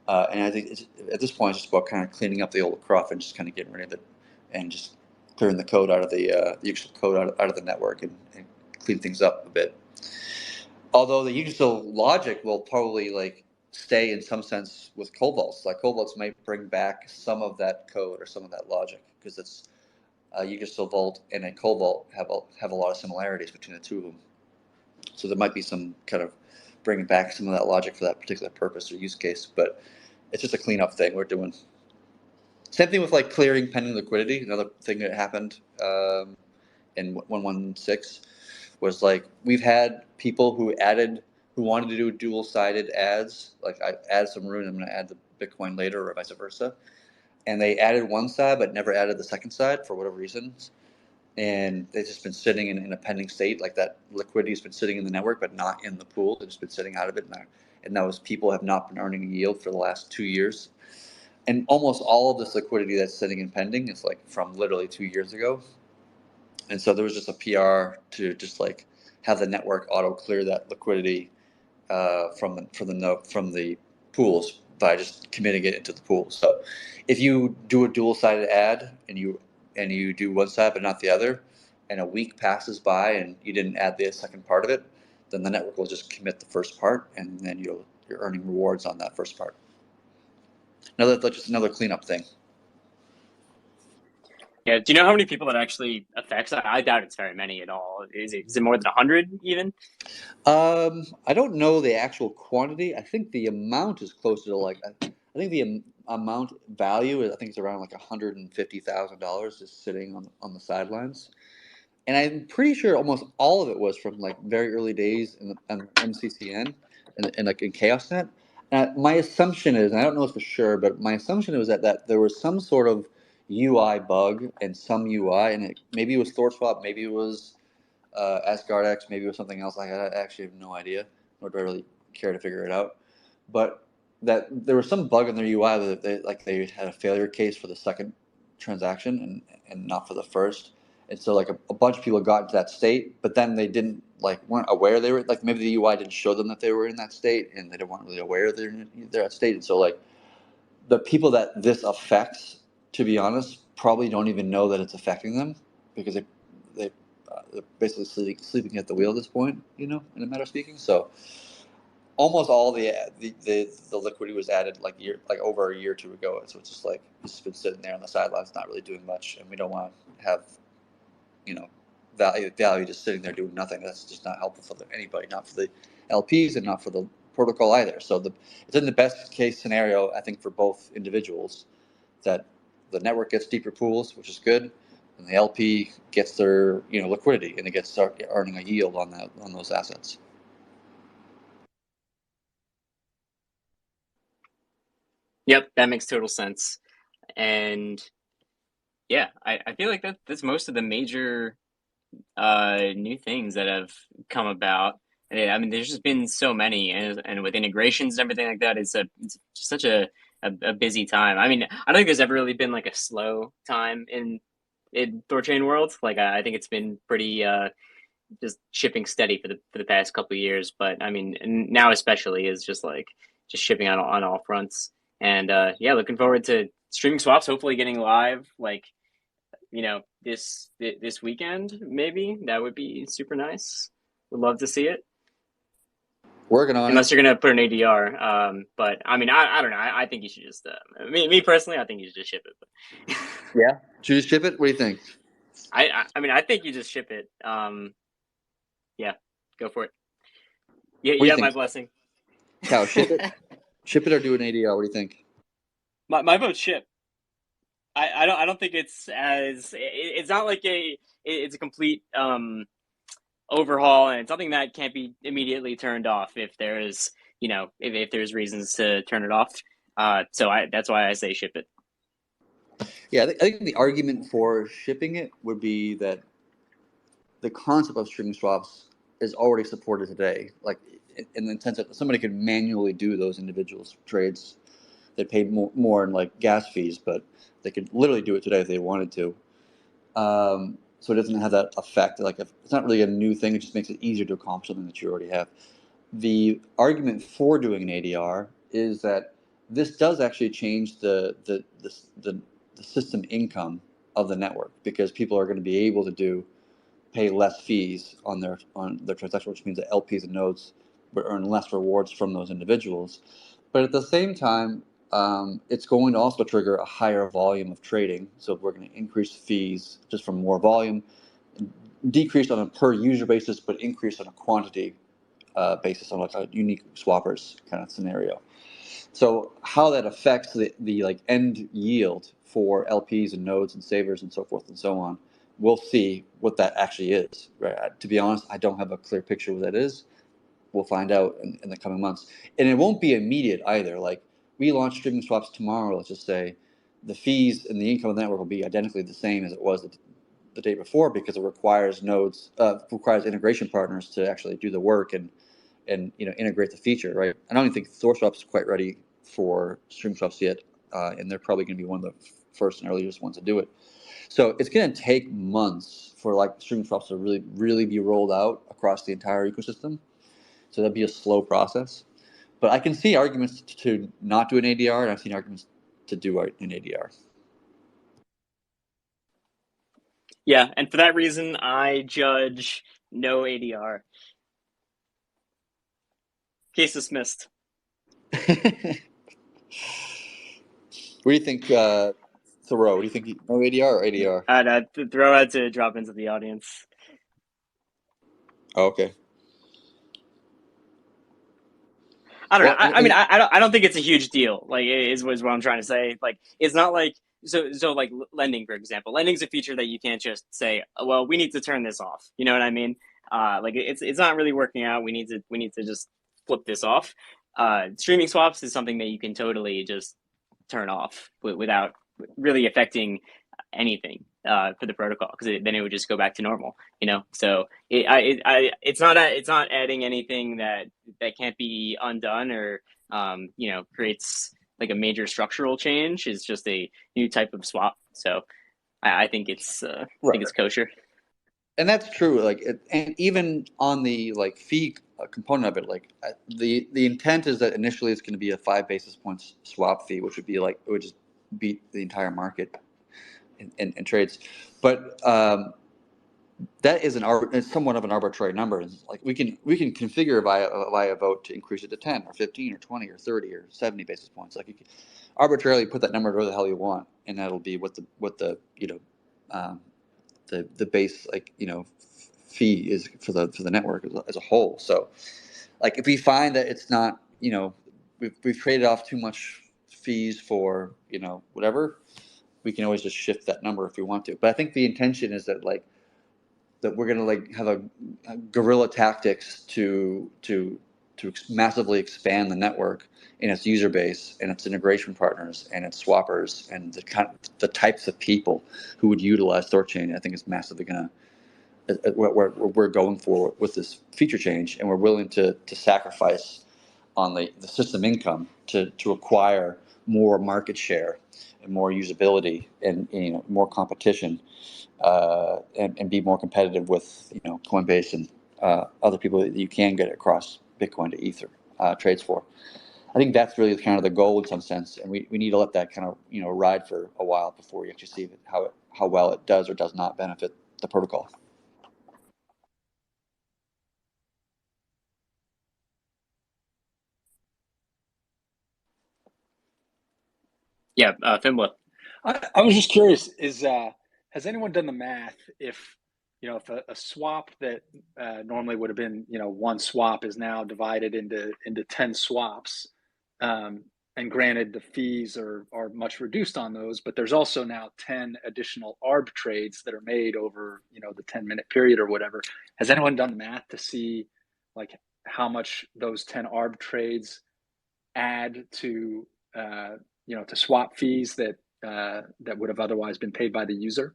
And I think at this point, it's just about kind of cleaning up the old cruft and just kind of getting rid of it, and just clearing the code out of the Yggdrasil code out of the network, and clean things up a bit. Although the Yggdrasil logic will probably like stay in some sense with cold vaults. Like cold vaults might bring back some of that code or some of that logic, because it's a Yggdrasil vault and a cold vault have a lot of similarities between the two of them. So there might be some kind of bringing back some of that logic for that particular purpose or use case, but it's just a cleanup thing we're doing. Same thing with like clearing pending liquidity. Another thing that happened in 116 was like we've had people who wanted to do dual-sided ads. Like I added some Rune, I'm going to add the Bitcoin later, or vice versa. And they added one side but never added the second side for whatever reasons. And they've just been sitting in a pending state. Like that liquidity has been sitting in the network but not in the pool. They've just been sitting out of it. And those people have not been earning a yield for the last 2 years. And almost all of this liquidity that's sitting in pending is like from literally 2 years ago. And so there was just a PR to just like have the network auto clear that liquidity from the pools by just committing it into the pool. So if you do a dual-sided ad and you do one side but not the other, and a week passes by and you didn't add the second part of it, then the network will just commit the first part, and then you're earning rewards on that first part. Just another cleanup thing. Yeah, do you know how many people that actually affects? I doubt it's very many at all. Is it more than 100 even? I don't know the actual quantity. I think the amount is closer to like I think the amount value is I think it's around like $150,000 just sitting on the sidelines. And I'm pretty sure almost all of it was from like very early days in the MCCN and like in ChaosNet. My assumption is, and I don't know this for sure, but my assumption was that there was some sort of UI bug and some UI, and maybe it was THORSwap, maybe it was AskGuardX, maybe it was something else. Like I actually have no idea, nor do I really care to figure it out. But that there was some bug in their UI that they had a failure case for the second transaction and not for the first. And so like a bunch of people got into that state, but then they didn't weren't aware they were like maybe the UI didn't show them that they were in that state, and they weren't really aware they're in that state. And so like the people that this affects, to be honest, probably don't even know that it's affecting them because they're basically sleeping at the wheel at this point, in a matter of speaking. So almost all the liquidity was added like over a year or two ago. So it's just like it's been sitting there on the sidelines, not really doing much, and we don't want to have value just sitting there doing nothing. That's just not helpful for anybody, not for the LPs and not for the protocol either. So it's in the best case scenario, I think, for both individuals, that the network gets deeper pools, which is good, and the LP gets their liquidity, and it gets start earning a yield on those assets. Yep, that makes total sense. And yeah, I feel like that's most of the major new things that have come about. And I mean, there's just been so many, and with integrations and everything like that, it's such a busy time. I mean, I don't think there's ever really been like a slow time in THORChain world. Like I think it's been pretty just shipping steady for the past couple of years. But I mean, now especially is just like just shipping on all fronts. And yeah, looking forward to streaming swaps. Hopefully, getting live like this weekend. Maybe that would be super nice. Would love to see it. Working on Unless it. you're gonna put an ADR. But I mean, I don't know. I think you should just me personally, I think you should just ship it. But Yeah. Should you ship it? What do you think? I mean, I think you just ship it. Yeah, go for it. Yeah, What do you you have my think, blessing. Cal? Ship it. Ship it or do an ADR? What do you think? My vote's ship. I don't think it's not like it's a complete overhaul, and it's something that can't be immediately turned off if there's if there's reasons to turn it off. So that's why I say ship it. Yeah, I think the argument for shipping it would be that the concept of streaming swaps is already supported today. Like in the sense that somebody could manually do those individual trades. They paid more in like gas fees, but they could literally do it today if they wanted to. So it doesn't have that effect. Like it's not really a new thing. It just makes it easier to accomplish something that you already have. The argument for doing an ADR is that this does actually change the system income of the network, because people are going to be able to pay less fees on their transaction, which means that LPs and nodes would earn less rewards from those individuals. But at the same time, it's going to also trigger a higher volume of trading. So we're going to increase fees just from more volume, decrease on a per user basis, but increase on a quantity basis, on like a unique swappers kind of scenario. So how that affects the like end yield for LPs and nodes and savers and so forth and so on, we'll see what that actually is. Right? To be honest, I don't have a clear picture of what that is. We'll find out in the coming months, and it won't be immediate either. Like we launch streaming swaps tomorrow, let's just say, the fees and the income of the network will be identically the same as it was the day before, because it requires requires integration partners to actually do the work and integrate the feature, right? I don't even think THORSwap is quite ready for stream swaps yet, and they're probably going to be one of the first and earliest ones to do it. So it's going to take months for like stream swaps to really be rolled out across the entire ecosystem. So that'd be a slow process. But I can see arguments to not do an ADR, and I've seen arguments to do an ADR. Yeah, and for that reason, I judge no ADR. Case dismissed. What do you think, Thoreau? What do you think? No ADR or ADR? I'd throw out to drop into the audience. Oh, okay. I don't know. Well, I mean, I don't think it's a huge deal. Like, is what I'm trying to say. Like, it's not like so like lending, for example. Lending's a feature that you can't just say, well, we need to turn this off. You know what I mean? Like it's not really working out. We need to just flip this off. Streaming swaps is something that you can totally just turn off without really affecting anything for the protocol, because then it would just go back to normal. So it's not adding anything that can't be undone, or creates like a major structural change. It's just a new type of swap. So I think it's right. kosher. And that's true. Like, and even on the like fee component of it, like the intent is that initially it's going to be a 5 basis points swap fee, which would be like, it would just beat the entire market in trades. But that is it's somewhat of an arbitrary number. It's like we can configure via vote to increase it to 10 or 15 or 20 or 30 or 70 basis points. Like you can arbitrarily put that number where the hell you want, and that'll be what the um, the base fee is for the network as a whole. So like if we find that it's not, we've traded off too much fees for whatever, we can always just shift that number if we want to. But I think the intention is that we're going to have a guerrilla tactics to massively expand the network in its user base and its integration partners and its swappers and the types of people who would utilize THORChain. I think is massively going to what we're going for with this feature change, and we're willing to sacrifice on the system income to acquire more market share and more usability and more competition, and be more competitive with Coinbase and other people that you can get across Bitcoin to Ether trades for. I think that's really kind of the goal in some sense, and we need to let that kind of ride for a while before we actually see how well it does or does not benefit the protocol. Yeah, Fimla. I was just curious, has anyone done the math if if a swap that normally would have been one swap is now divided into 10 swaps, and granted the fees are much reduced on those, but there's also now 10 additional arb trades that are made over the 10-minute period or whatever. Has anyone done the math to see like how much those 10 arb trades add to to swap fees that would have otherwise been paid by the user?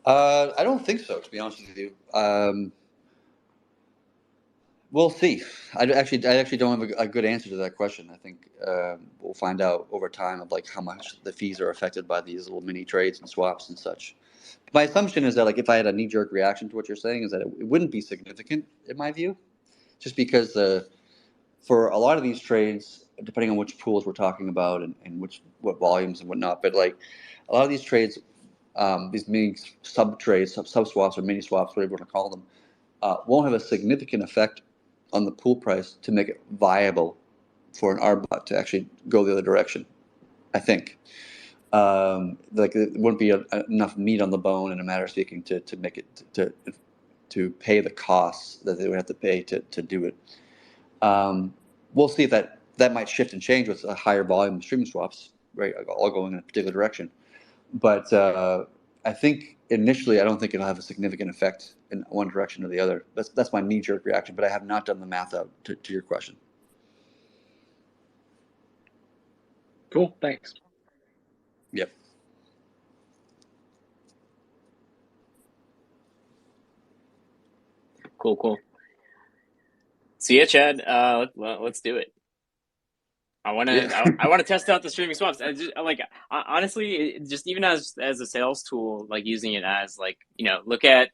I don't think so, to be honest with you. We'll see. I actually don't have a good answer to that question. I think we'll find out over time of how much the fees are affected by these little mini trades and swaps and such. My assumption is that if I had a knee-jerk reaction to what you're saying, is that it wouldn't be significant in my view, just because for a lot of these trades, depending on which pools we're talking about and what volumes and whatnot, but a lot of these trades, these mini sub trades, sub swaps or mini swaps, whatever you want to call them, won't have a significant effect on the pool price to make it viable for an arbot to actually go the other direction. I think it wouldn't be enough meat on the bone, in a matter of speaking, to make it to pay the costs that they would have to pay to do it. We'll see if that might shift and change with a higher volume of streaming swaps, right? All going in a particular direction. But I think initially, I don't think it'll have a significant effect in one direction or the other. That's my knee-jerk reaction, but I have not done the math out to your question. Cool, thanks. Yep. Cool. See ya, Chad. Let's do it. I want to. Yeah. I want to test out the streaming swaps. Honestly, just even as a sales tool, using it as look at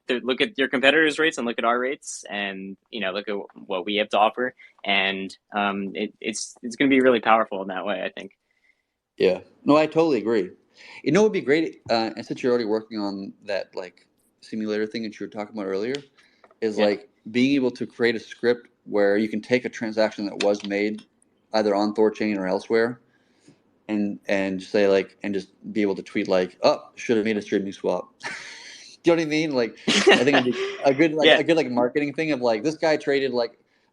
your competitors' rates and look at our rates, and look at what we have to offer, and it's going to be really powerful in that way, I think. Yeah. No, I totally agree. It would be great, and since you're already working on that simulator thing that you were talking about earlier, is being able to create a script where you can take a transaction that was made either on THORChain or elsewhere, and say and just be able to tweet oh, should have made a streaming swap. Do you know what I mean? I think it'd be a good a good marketing thing of this guy traded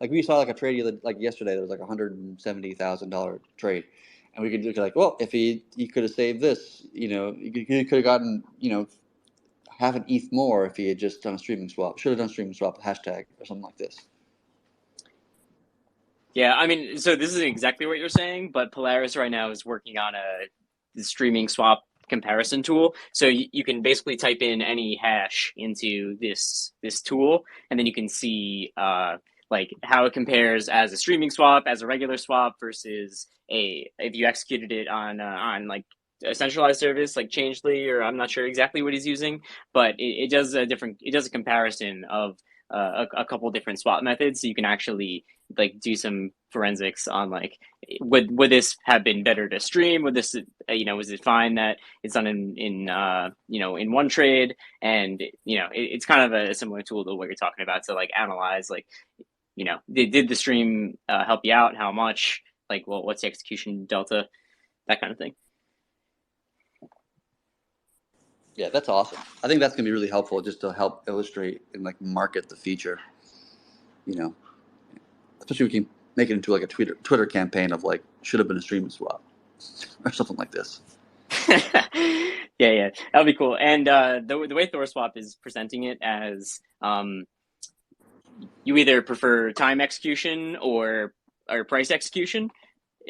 we saw a trade yesterday that was $170,000 trade, and we could look well, if he could have saved this, he could have gotten half an ETH more if he had just done a streaming swap. Should have done streaming swap hashtag or something like this. Yeah, I mean, so this isn't exactly what you're saying, but Polaris right now is working on a streaming swap comparison tool. So you can basically type in any hash into this tool, and then you can see how it compares as a streaming swap, as a regular swap, versus if you executed it on a centralized service like Changely, or I'm not sure exactly what he's using, but it does a comparison of a couple different swap methods, so you can actually like do some forensics on like would this have been better to stream? Would this was it fine that it's done in one trade? And it's kind of a similar tool to what you're talking about to like analyze like did the stream help you out? How much? Like, well, what's the execution delta? That kind of thing. Yeah, that's awesome. I think that's gonna be really helpful just to help illustrate and like market the feature. You know, especially if we can make it into like a Twitter campaign of like should have been a streaming swap or something like this. Yeah, that'll be cool. And the way THORSwap is presenting it as you either prefer time execution or price execution.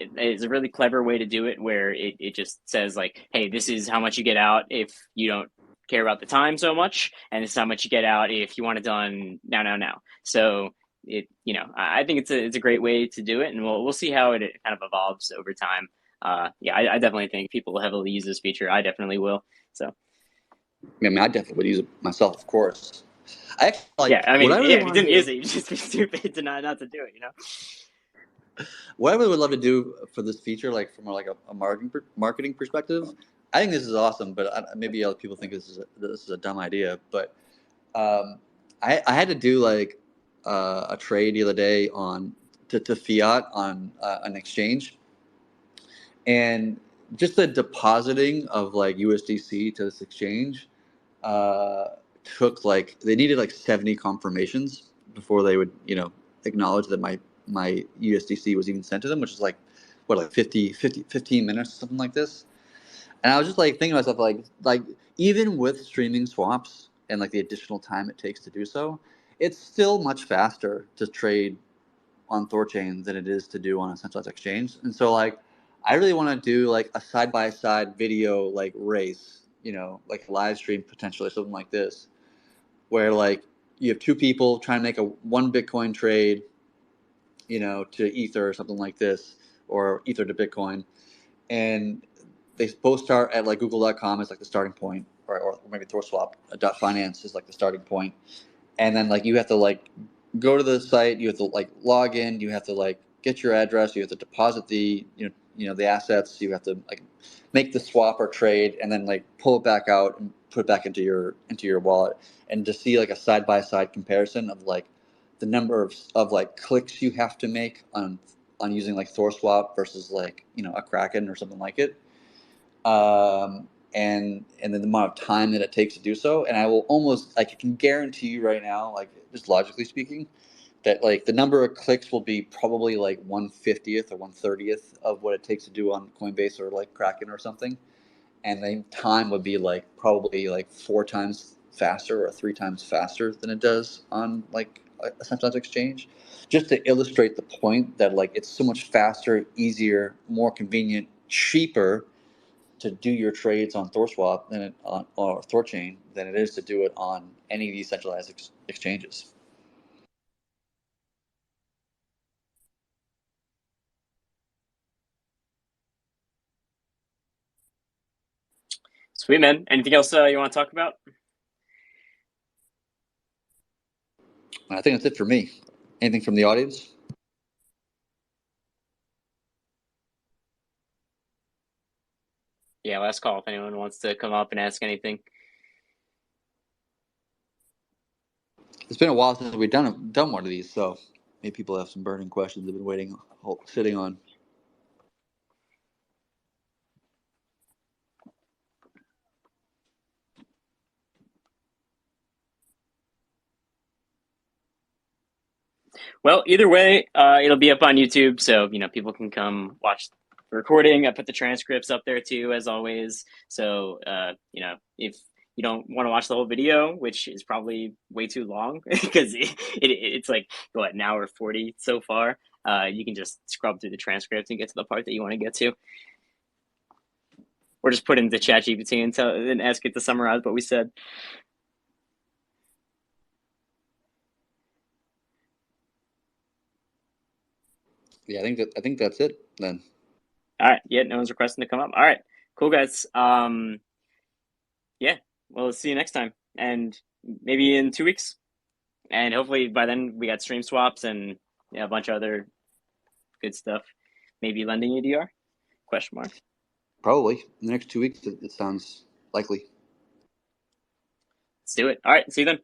It's a really clever way to do it where it just says like, hey, this is how much you get out if you don't care about the time so much, and this is how much you get out if you want it done now. So I think it's a great way to do it, and we'll see how it kind of evolves over time. I definitely think people will heavily use this feature. I definitely will. So I mean, I definitely would use it myself, of course. I actually yeah, I what mean, I really yeah, if you want to didn't do. use it, you'd just be stupid to not to do it. What I really would love to do for this feature, like from like a marketing perspective, I think this is awesome. But maybe other people think this is a dumb idea. But I had to do like a trade the other day on to fiat on an exchange, and just the depositing of like USDC to this exchange uh, took like they needed like 70 confirmations before they would acknowledge that my USDC was even sent to them, which is like what, like 15 minutes, something like this. And I was just like thinking to myself, like even with streaming swaps and like the additional time it takes to do so, it's still much faster to trade on THORChain than it is to do on a centralized exchange. And so like I really want to do like a side by side video like race, like a live stream potentially, something like this, where like you have two people trying to make a one Bitcoin trade, to Ether or something like this, or Ether to Bitcoin, and they both start at like google.com as like the starting point, or maybe THORSwap .finance is like the starting point, and then like you have to like go to the site, you have to like log in, you have to like get your address, you have to deposit the the assets, you have to like make the swap or trade, and then like pull it back out and put it back into your wallet, and to see like a side by side comparison of like the number of like clicks you have to make on using like THORSwap versus like a Kraken or something like it, and then the amount of time that it takes to do so. And I will almost like I can guarantee you right now, like just logically speaking, that like the number of clicks will be probably like 1/50th or 1/30th of what it takes to do on Coinbase or like Kraken or something, and the time would be like probably like 4 times faster or 3 times faster than it does on like a centralized exchange, just to illustrate the point that like it's so much faster, easier, more convenient, cheaper to do your trades on THORSwap than or THORChain than it is to do it on any of these centralized exchanges. Sweet, man. Anything else you want to talk about? I think that's it for me. Anything from the audience? Yeah, last call if anyone wants to come up and ask anything. It's been a while since we've done one of these, so maybe people have some burning questions they've been sitting on. Well, either way, it'll be up on YouTube, so people can come watch the recording. I put the transcripts up there too, as always. So if you don't want to watch the whole video, which is probably way too long because it's like what, an hour 40 so far, you can just scrub through the transcript and get to the part that you want to get to, or just put into ChatGPT and ask it to summarize what we said. Yeah, I think that's it then. All right. Yeah, no one's requesting to come up. All right. Cool, guys. Yeah. Well, see you next time, and maybe in 2 weeks. And hopefully by then we got stream swaps and yeah, a bunch of other good stuff. Maybe lending ADR? Question mark. Probably in the next 2 weeks. It sounds likely. Let's do it. All right. See you then.